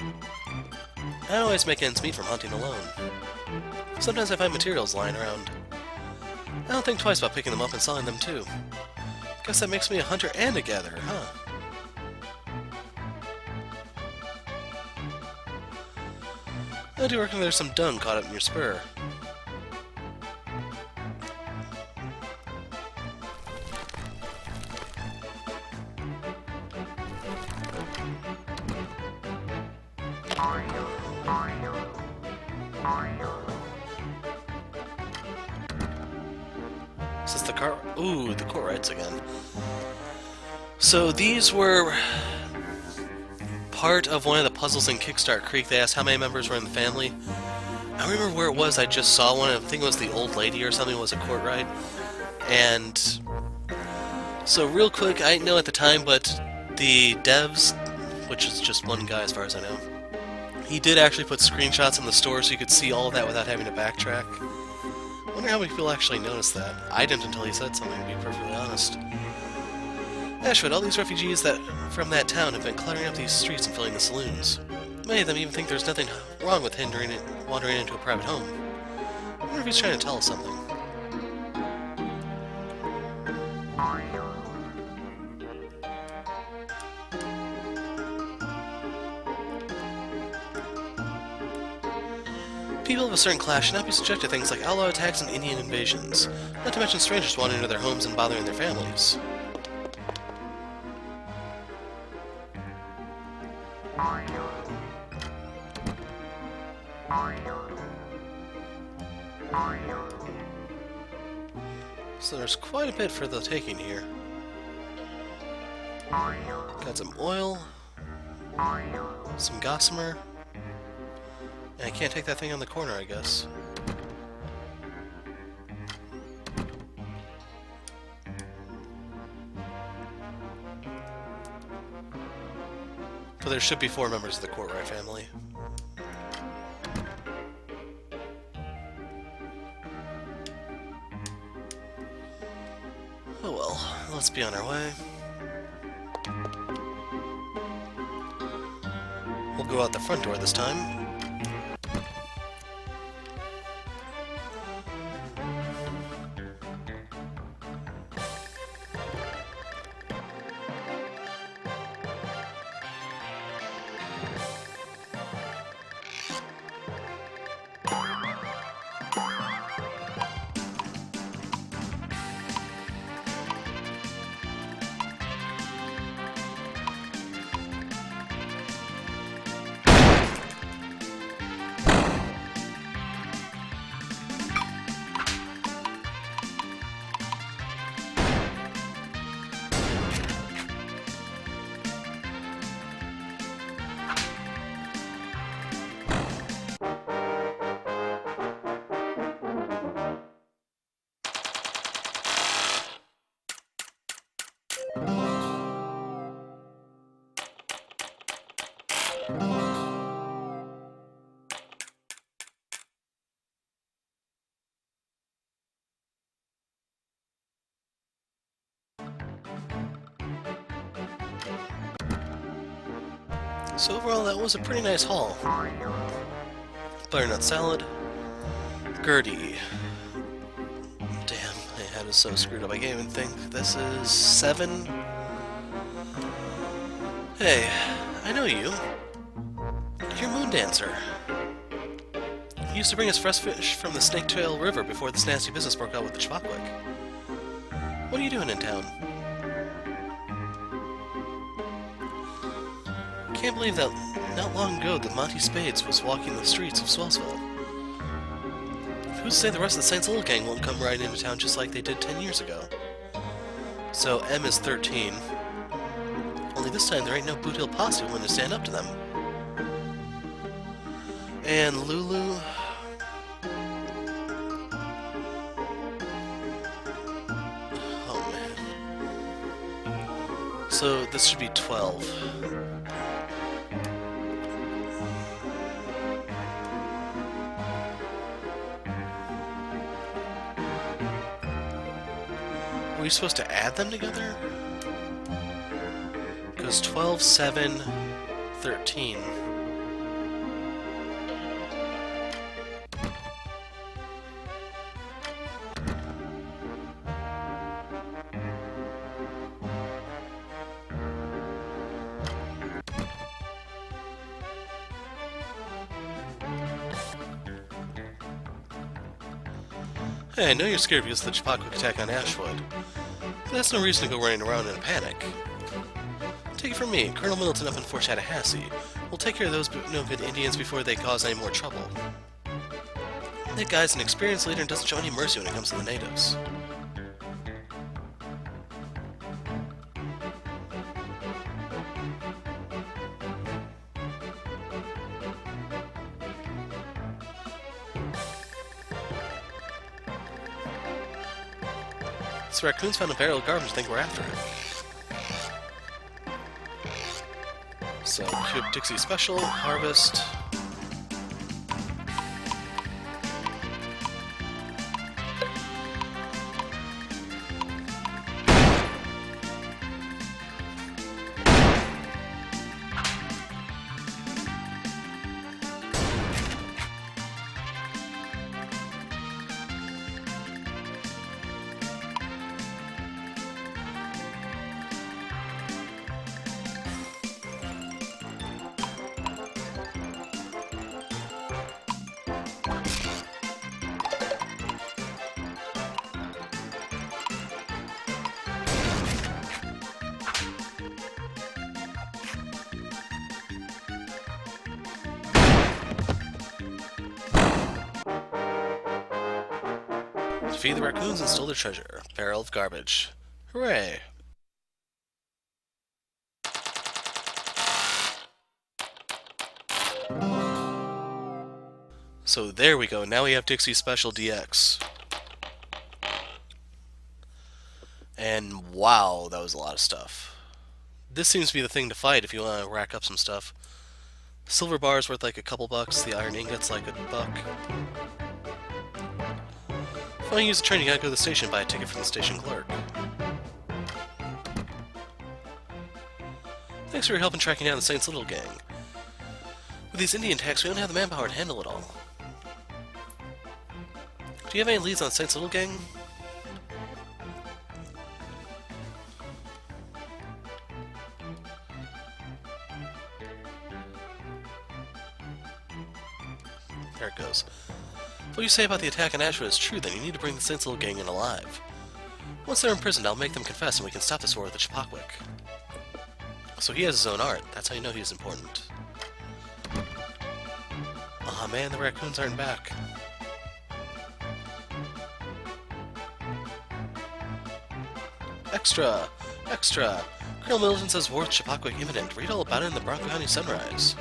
I don't always make ends meet from hunting alone. Sometimes I find materials lying around. I don't think twice about picking them up and selling them too. Guess that makes me a hunter and a gatherer, huh? I do reckon there's some dung caught up in your spur. Is this the car? Ooh, the court rights again. So these were part of one of the puzzles in Kickstart Creek. They asked how many members were in the family. I don't remember where it was. I just saw one. I think it was the old lady or something was a court right. And So real quick, I didn't know at the time, but the devs, which is just one guy as far as I know, he did actually put screenshots in the store so you could see all of that without having to backtrack. I wonder how many people actually noticed that. I didn't until he said something, to be perfectly honest. Ashwood, all these refugees from that town have been cluttering up these streets and filling the saloons. Many of them even think there's nothing wrong with wandering into a private home. I wonder if he's trying to tell us something. People of a certain class should not be subject to things like outlaw attacks and Indian invasions, not to mention strangers wandering into their homes and bothering their families. So there's quite a bit for the taking here. Got some oil, some gossamer, and I can't take that thing on the corner, I guess. But there should be 4 members of the Courtright family. Oh well, let's be on our way. We'll go out the front door this time. So overall, that was a pretty nice haul. Butternut salad. Gertie. Damn, my head is so screwed up. I can't even think. This is 7. Hey, I know you. You're Moon Dancer. You used to bring us fresh fish from the Snaketail River before this nasty business broke out with the Chwakwick. What are you doing in town? Can't believe that not long ago the Monty Spades was walking the streets of Swellsville. Who's to say the rest of the Saints Little Gang won't come riding into town just like they did 10 years ago? So M is 13. Only this time there ain't no Boot Hill posse willing to stand up to them. And Lulu... Oh man. So this should be 12. Are we supposed to add them together? Because 12, 7, 13. Hey, I know you're scared because of the Chwakwick attack on Ashwood. But that's no reason to go running around in a panic. Take it from me, Colonel Middleton up in Fort Tallahassee. We'll take care of those no-good Indians before they cause any more trouble. That guy's an experienced leader and doesn't show any mercy when it comes to the natives. So raccoons found a barrel of garbage and think we're after it. So, queue up Dixie Special, Harvest. Defeat the raccoons and stole their treasure. Barrel of garbage. Hooray! So there we go, now we have Dixie Special DX. And wow, that was a lot of stuff. This seems to be the thing to fight if you want to rack up some stuff. Silver bar is worth like a couple bucks, the iron ingot's like $1. If you want to use the train, you gotta go to the station and buy a ticket from the station clerk. Thanks for your help in tracking down the Saints Little gang. With these Indian attacks, we don't have the manpower to handle it all. Do you have any leads on Saints Little gang? There it goes. If what you say about the attack on Ashwood is true, then you need to bring the Saints Little gang in alive. Once they're imprisoned, I'll make them confess and we can stop this war with the Chapakwick. So he has his own art. That's how you know he's important. Aw man, the raccoons aren't back. Extra! Extra! Colonel Middleton says war with Chapakwick imminent. Read all about it in the Bronco County Sunrise.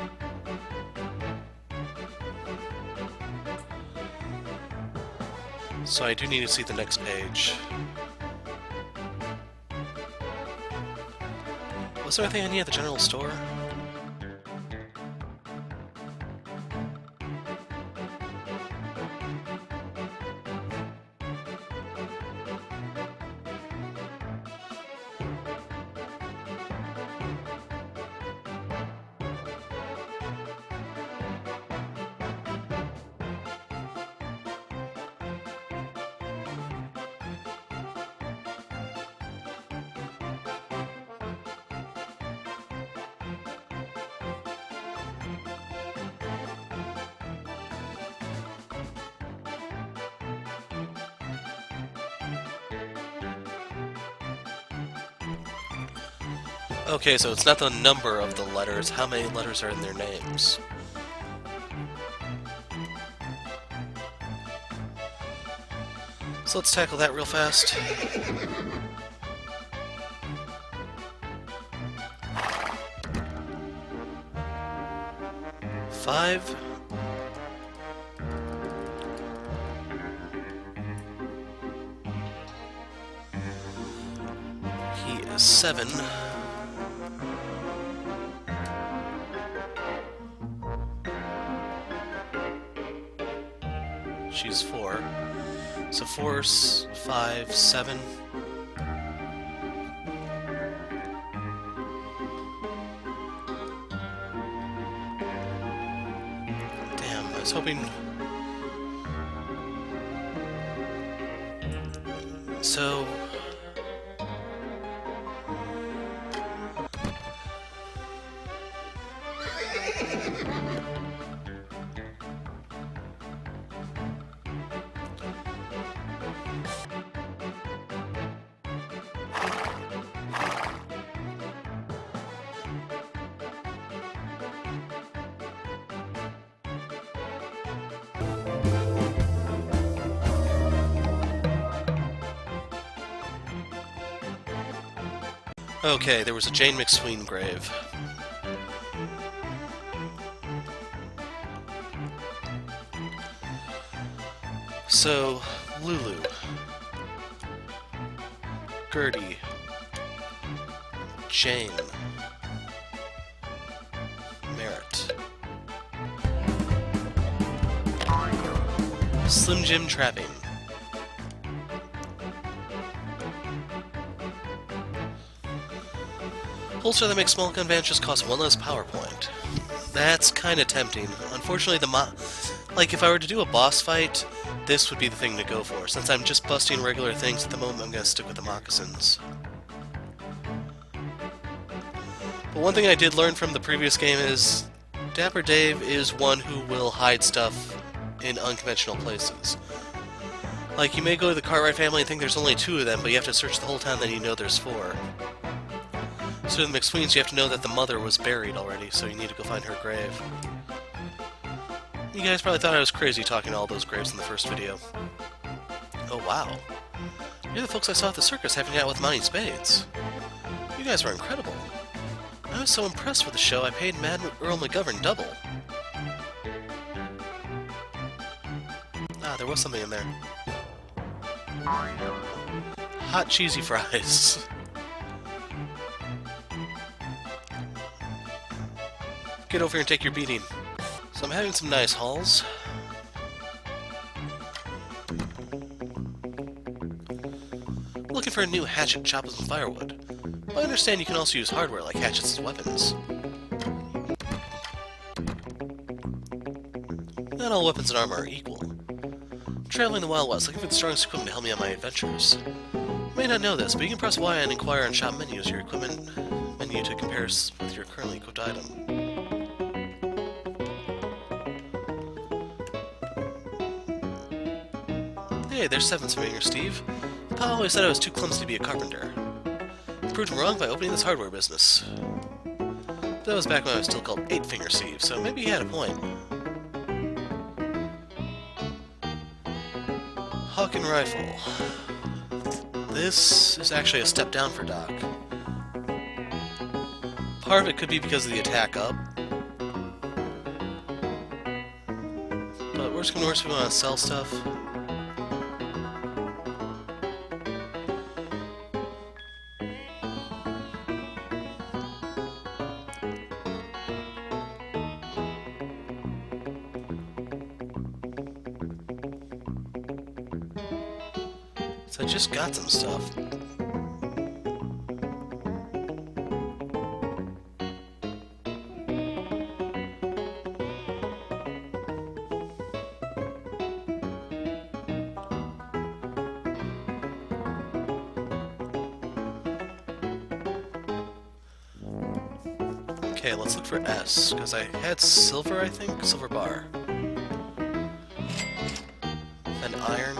So I do need to see the next page. Was there anything I need at the general store? Okay, so it's not the number of the letters, how many letters are in their names. So let's tackle that real fast. Five. He is 7. She's 4. So 4, 5, 7. Damn, I was hoping... So... Okay, there was a Jane McSween grave. So, Lulu. Gertie. Jane. Merritt. Slim Jim Trapping. Holster that makes small gun bandages costs 1 less power point. That's kinda tempting. Unfortunately, like, if I were to do a boss fight, this would be the thing to go for. Since I'm just busting regular things at the moment, I'm gonna stick with the moccasins. But one thing I did learn from the previous game is Dapper Dave is one who will hide stuff in unconventional places. Like, you may go to the Cartwright family and think there's only 2 of them, but you have to search the whole town, then you know there's 4. So in the McSweens, you have to know that the mother was buried already, so you need to go find her grave. You guys probably thought I was crazy talking to all those graves in the first video. Oh wow. You're the folks I saw at the circus having out with Monty Spades. You guys were incredible. I was so impressed with the show, I paid Mad Earl McGovern double. Ah, there was something in there. Hot cheesy fries. Get over here and take your beating. So I'm having some nice hauls. Looking for a new hatchet to chop with some firewood. But I understand you can also use hardware like hatchets as weapons. Not all weapons and armor are equal. I'm traveling the Wild West looking for the strongest equipment to help me on my adventures. You may not know this, but you can press Y and inquire on shop menus your equipment menu to compare with your currently equipped item. Hey, there's Seven's finger, Steve. Pa always said I was too clumsy to be a carpenter. Proved him wrong by opening this hardware business. That was back when I was still called 8-Finger Steve, so maybe he had a point. Hawk and Rifle. This is actually a step down for Doc. Part of it could be because of the attack up. But worst come to worst, we want to sell stuff. So I just got some stuff. Okay, let's look for S, because I had silver, I think? Silver bar. And iron.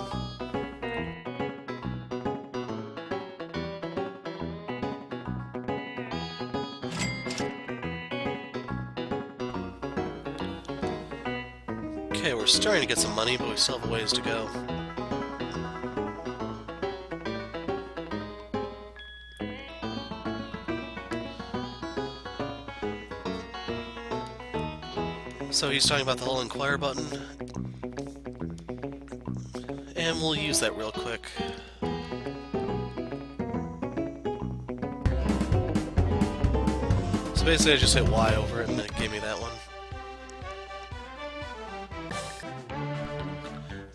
Okay, we're starting to get some money, but we still have a ways to go. So he's talking about the whole inquire button. And we'll use that real quick. So basically I just hit Y over it and it gave me that one.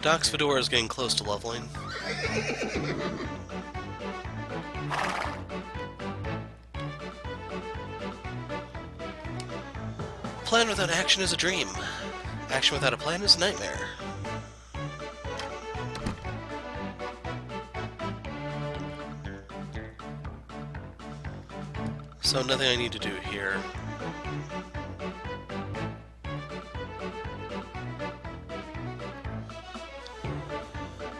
Doc's fedora is getting close to leveling. Plan without action is a dream. Action without a plan is a nightmare. So nothing I need to do here.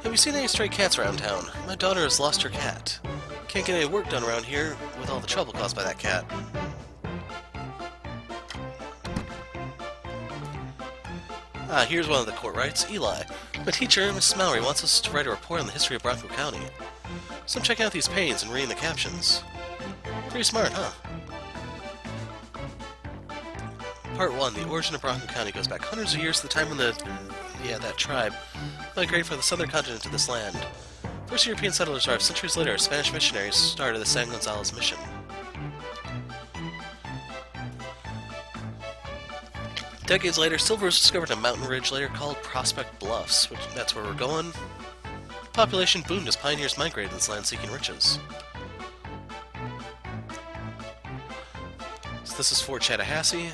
Have you seen any stray cats around town? My daughter has lost her cat. Can't get any work done around here with all the trouble caused by that cat. Ah, here's one of the court rights. Eli. My teacher, Miss Mallory, wants us to write a report on the history of Bronco County. So I'm checking out these paintings and reading the captions. Pretty smart, huh? Part 1. The origin of Bronco County goes back hundreds of years to the time when that tribe migrated from the southern continent to this land. First European settlers arrived centuries later as Spanish missionaries started the San Gonzalez mission. Decades later, silver was discovered on a mountain ridge later called Prospect Bluffs, that's where we're going. Population boomed as pioneers migrated to this land seeking riches. So this is Fort Chattahoochee.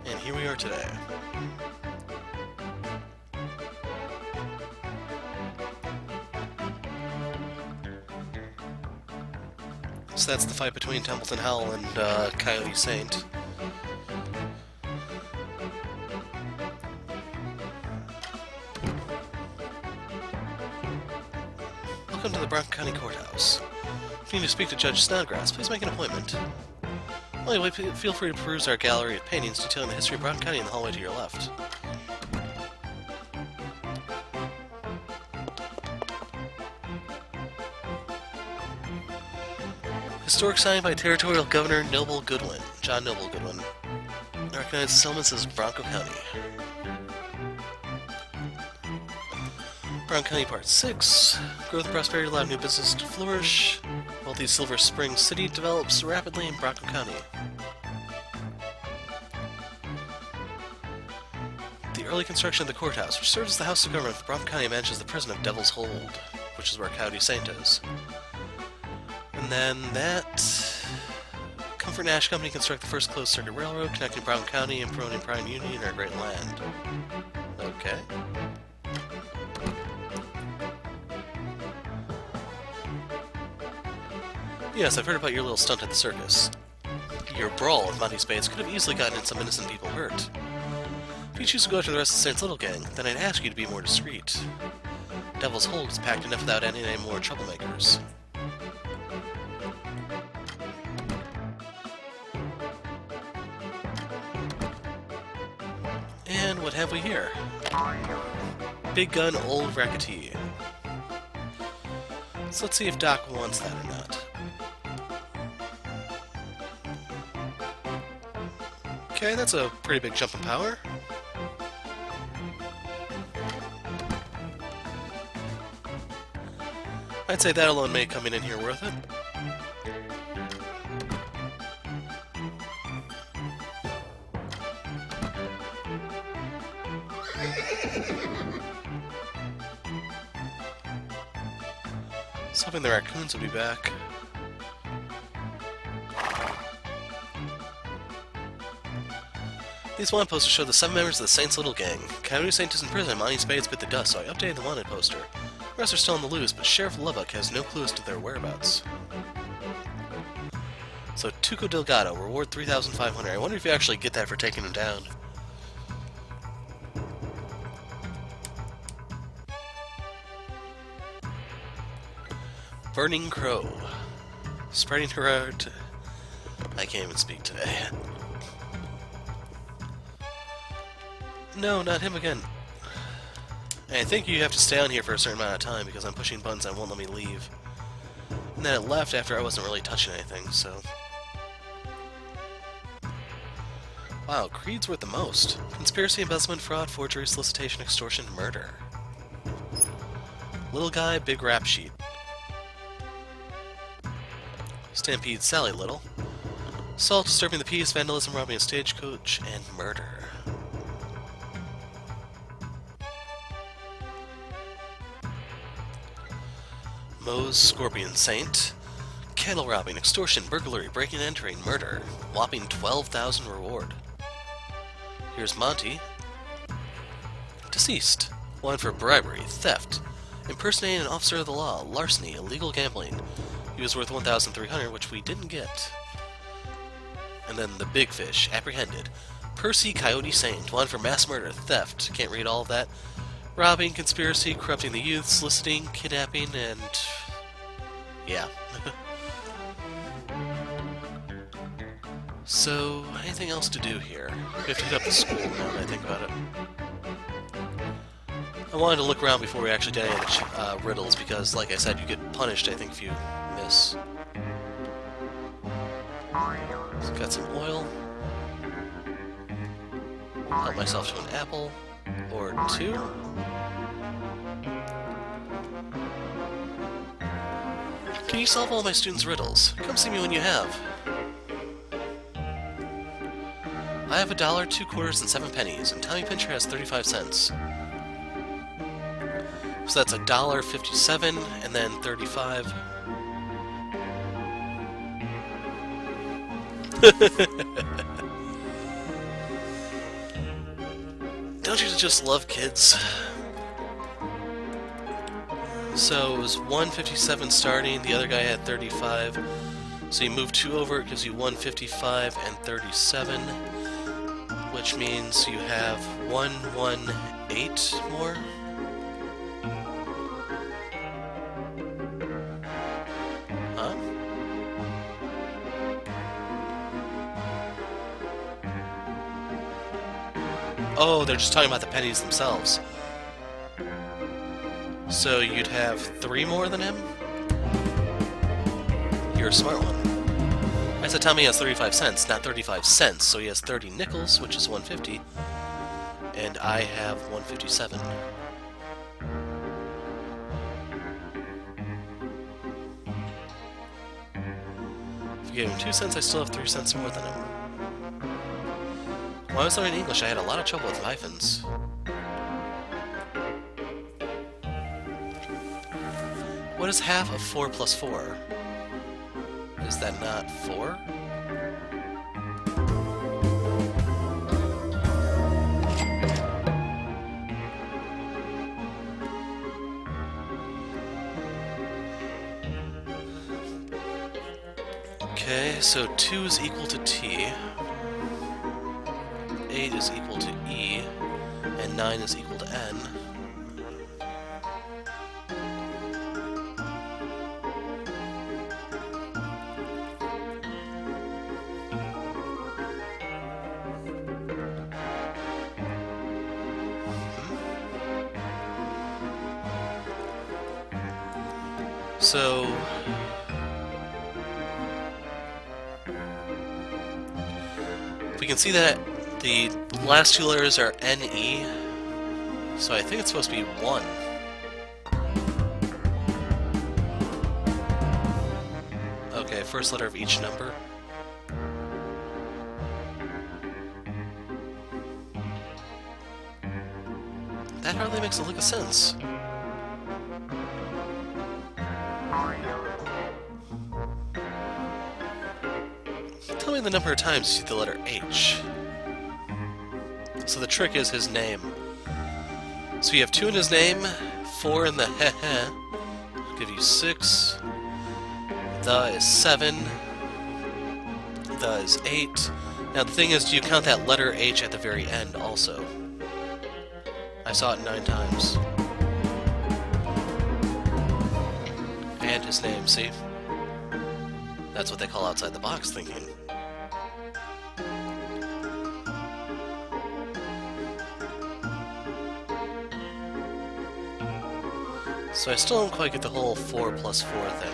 And here we are today. So that's the fight between Templeton Hell and Coyote Saint. Welcome to the Bronco County Courthouse. If you need to speak to Judge Snodgrass, please make an appointment. While you wait, feel free to peruse our gallery of paintings detailing the history of Bronco County in the hallway to your left. Historic sign by Territorial Governor John Noble Goodwin. Recognized settlements as Bronco County. Bronco County Part 6. Growth and prosperity allow new business to flourish. Wealthy Silver Spring City develops rapidly in Bronco County. The early construction of the courthouse, which serves as the House of Government for Bronco County, manages the prison of Devil's Hold, which is where Coyote Saint is. And then that... Comfort and Ash Company construct the first closed-circuit railroad connecting Brown County and promoting Prime Union, our great land. Okay. Yes, I've heard about your little stunt at the circus. Your brawl with Monty Spades could have easily gotten some innocent people hurt. If you choose to go after the rest of the Saints Little Gang, then I'd ask you to be more discreet. Devil's Hold is packed enough without any more troublemakers. And what have we here? Big Gun Old Racketee. So let's see if Doc wants that or not. Okay, that's a pretty big jump in power. I'd say that alone make coming in here worth it. I was hoping the raccoons would be back. These wanted posters show the 7 members of the Saints Little Gang. Coyote Saint is in prison, Monty Spades bit the dust, so I updated the wanted poster. The rest are still on the loose, but Sheriff Lubbock has no clue as to their whereabouts. So, Tuco Delgado, reward 3,500. I wonder if you actually get that for taking him down. Burning Crow. Spreading her out. I can't even speak today. No, not him again. I think you have to stay on here for a certain amount of time because I'm pushing buttons that won't let me leave. And then it left after I wasn't really touching anything, so... Wow, Creed's worth the most. Conspiracy, embezzlement, fraud, forgery, solicitation, extortion, murder. Little guy, big rap sheet. Stampede Sally Little. Assault, disturbing the peace, vandalism, robbing a stagecoach, and murder. Moe's Scorpion Saint. Candle robbing, extortion, burglary, breaking and entering, murder. Whopping 12,000 reward. Here's Monty. Deceased. Wanted for bribery, theft, impersonating an officer of the law, larceny, illegal gambling. He was worth 1,300, which we didn't get. And then the big fish, apprehended. Percy Coyote Saint, wanted for mass murder, theft, can't read all of that. Robbing, conspiracy, corrupting the youth, soliciting, kidnapping, and... yeah. So, anything else to do here? We have to hit up the school now that I think about it. I wanted to look around before we actually did any riddles, because, like I said, you get punished, I think, if you miss. So got some oil. Help myself to an apple. Or 2. Can you solve all my students' riddles? Come see me when you have. I have $1, 2 quarters, and 7 pennies, and Tommy Pincher has 35 cents. So that's $1.57, and then 35. Don't you just love kids? So it was 157 starting, the other guy had 35. So you move 2 over, it gives you 155 and 37, which means you have 118 more. Huh? Oh, they're just talking about the pennies themselves. So you'd have 3 more than him? You're a smart one. I said Tommy has 35 cents, not 35 cents, so he has 30 nickels, which is 150. And I have 157. If you gave him 2 cents, I still have 3 cents more than him. When I was learning English, I had a lot of trouble with hyphens. What is half of 4 plus 4? Is that not 4? Okay, so 2 is equal to T, 8 is equal to E, and 9 is equal to N. So we can see that the last 2 letters are NE, so I think it's supposed to be 1. Okay, first letter of each number. That hardly makes a lick of sense. Tell me the number of times you see the letter H. So the trick is his name. So you have 2 in his name, 4 in the heh-heh. I'll give you 6. The is 7. The is 8. Now the thing is, do you count that letter H at the very end also? I saw it 9 times. And his name, see? That's what they call outside the box thinking. So I still don't quite get the whole 4 plus 4 thing.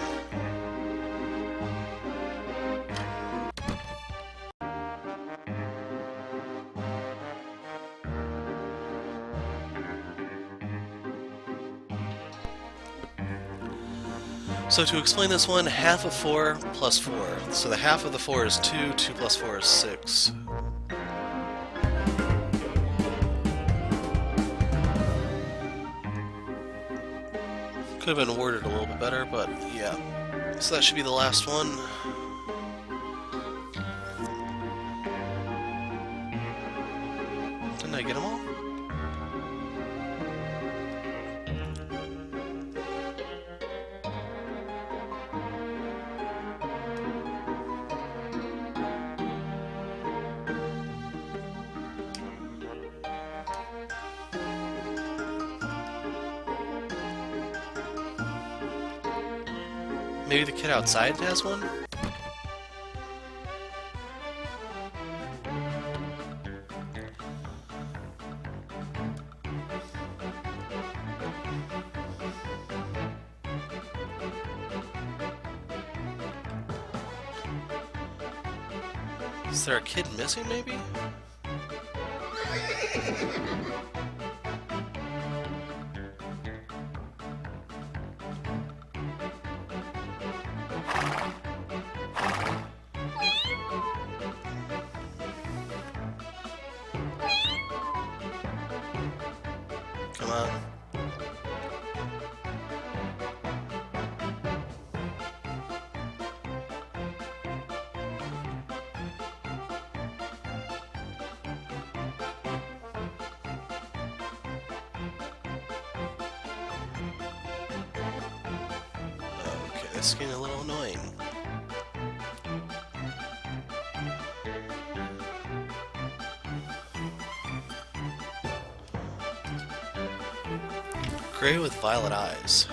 So to explain this one, half of 4 plus 4. So the half of the 4 is 2, 2 plus 4 is 6. Could have been worded a little bit better, but yeah. So that should be the last one. Didn't I get them all? Maybe the kid outside has one? Is there a kid missing, maybe? Come on. Okay, this is getting a little annoying. Gray with violet eyes.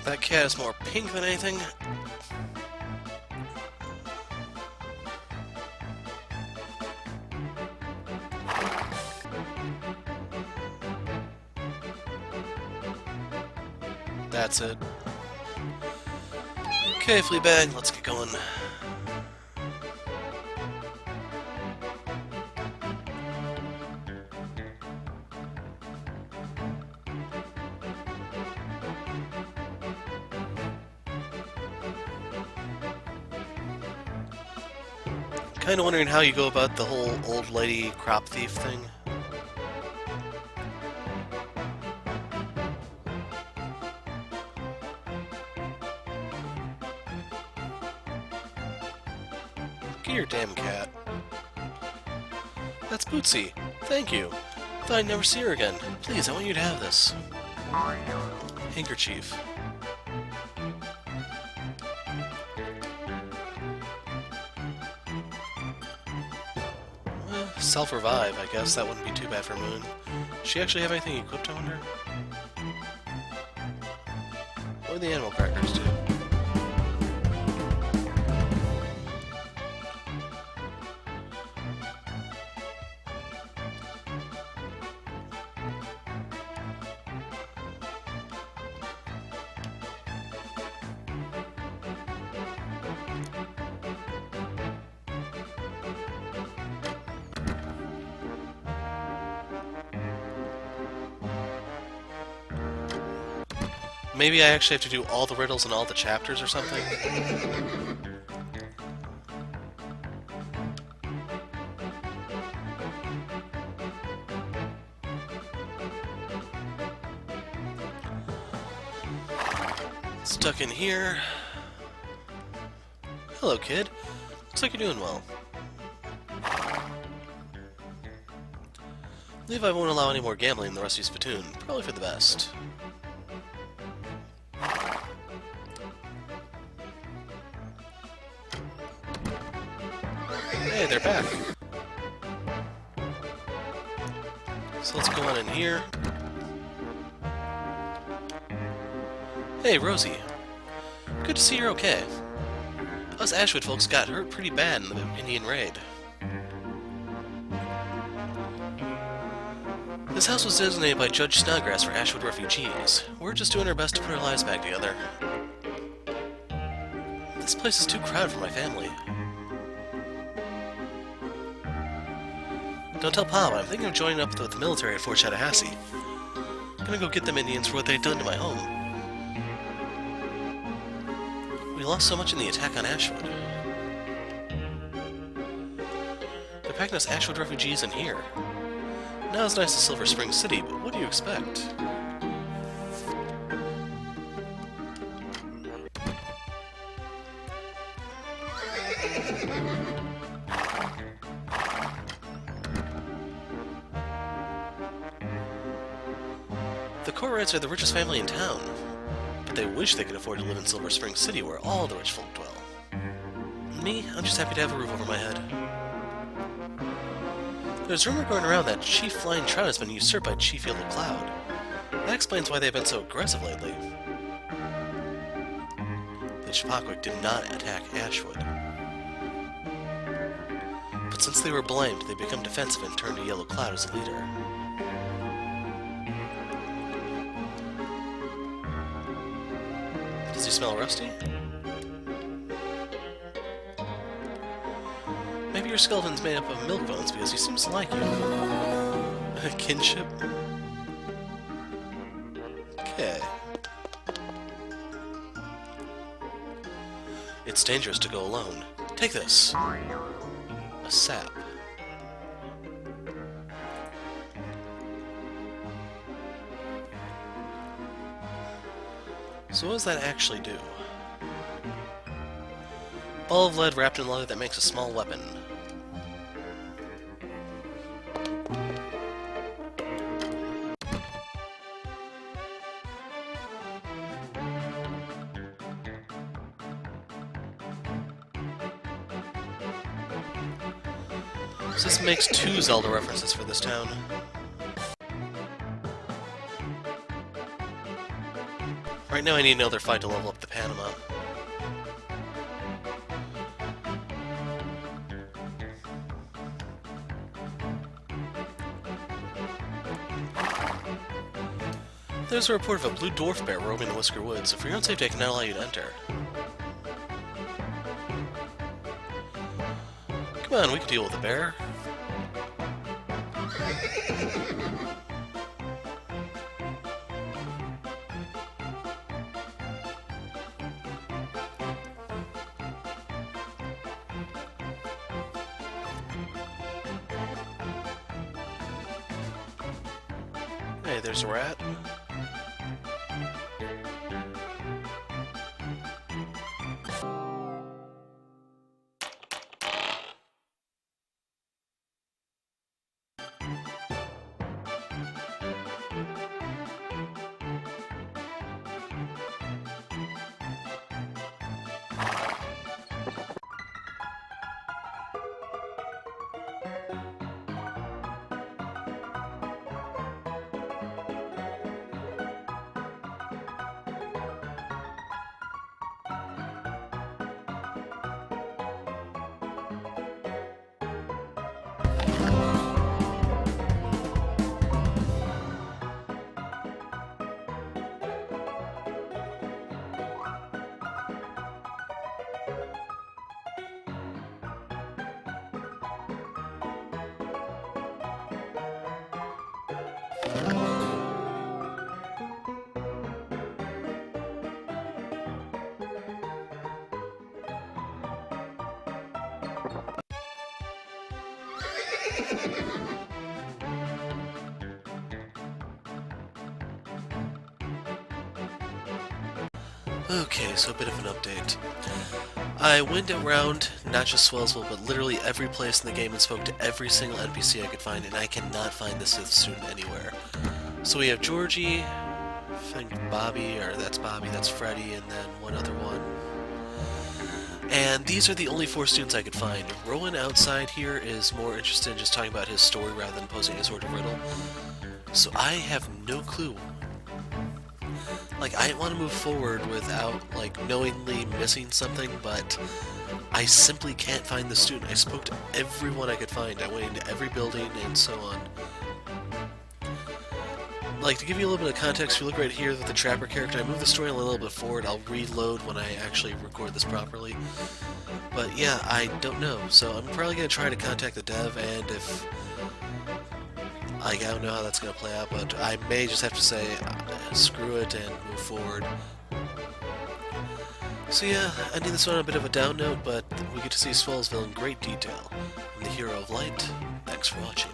That cat is more pink than anything. That's it. Okay, Fleabag, let's get going. Kinda wondering how you go about the whole old lady crop thief thing. Get your damn cat. That's Bootsy. Thank you. Thought I'd never see her again. Please, I want you to have this. Handkerchief. Self-revive, I guess. That wouldn't be too bad for Moon. Does she actually have anything equipped on her? What do the animal crackers do? Maybe I actually have to do all the riddles in all the chapters or something? Stuck in here. Hello, kid. Looks like you're doing well. Levi won't allow any more gambling in the Rusty Spittoon. Probably for the best. Hey, they're back. So let's go on in here. Hey, Rosie. Good to see you're okay. Us Ashwood folks got hurt pretty bad in the Indian raid. This house was designated by Judge Snodgrass for Ashwood refugees. We're just doing our best to put our lives back together. This place is too crowded for my family. Don't tell Pop, I'm thinking of joining up with the military at Fort Tallahassee. I'm gonna go get them Indians for what they've done to my home. We lost so much in the attack on Ashwood. They're packing us Ashwood refugees in here. Now it's nice to Silver Spring City, but what do you expect? The Corrites are the richest family in town, but they wish they could afford to live in Silver Spring City where all the rich folk dwell. Me, I'm just happy to have a roof over my head. There's rumor going around that Chief Flying Trout has been usurped by Chief Yellow Cloud. That explains why they've been so aggressive lately. The Chapakwic did not attack Ashwood. But since they were blamed, they become defensive and turn to Yellow Cloud as a leader. Does he smell rusty? Maybe your skeleton's made up of milk bones because he seems to like you. Kinship? Okay. It's dangerous to go alone. Take this. A sap. So what does that actually do? Ball of lead wrapped in leather that makes a small weapon. So this makes 2 Zelda references for this town. Right now I need another fight to level up the Panama. There's a report of a blue dwarf bear roaming the Whisker Woods, so for your own safety I cannot allow you to enter. Come on, we can deal with a bear. Hey, there's a rat. Okay, so a bit of an update. I went around not just Swellsville, but literally every place in the game and spoke to every single NPC I could find, and I cannot find the 5th student anywhere. So we have Georgie, I think Bobby, or that's Bobby, that's Freddy, and then one other one. And these are the only 4 students I could find. Rowan outside here is more interested in just talking about his story rather than posing a sort of riddle. So I have no clue. Like, I didn't want to move forward without, like, knowingly missing something, but I simply can't find the student. I spoke to everyone I could find. I went into every building and so on. Like, to give you a little bit of context, if you look right here with the Trapper character, I moved the story a little bit forward. I'll reload when I actually record this properly. But yeah, I don't know. So I'm probably going to try to contact the dev, and if... Like, I don't know how that's going to play out, but I may just have to say, screw it and move forward. So yeah, ending this one on a bit of a down note, but we get to see Swellsville in great detail. I'm the Hero of Light. Thanks for watching.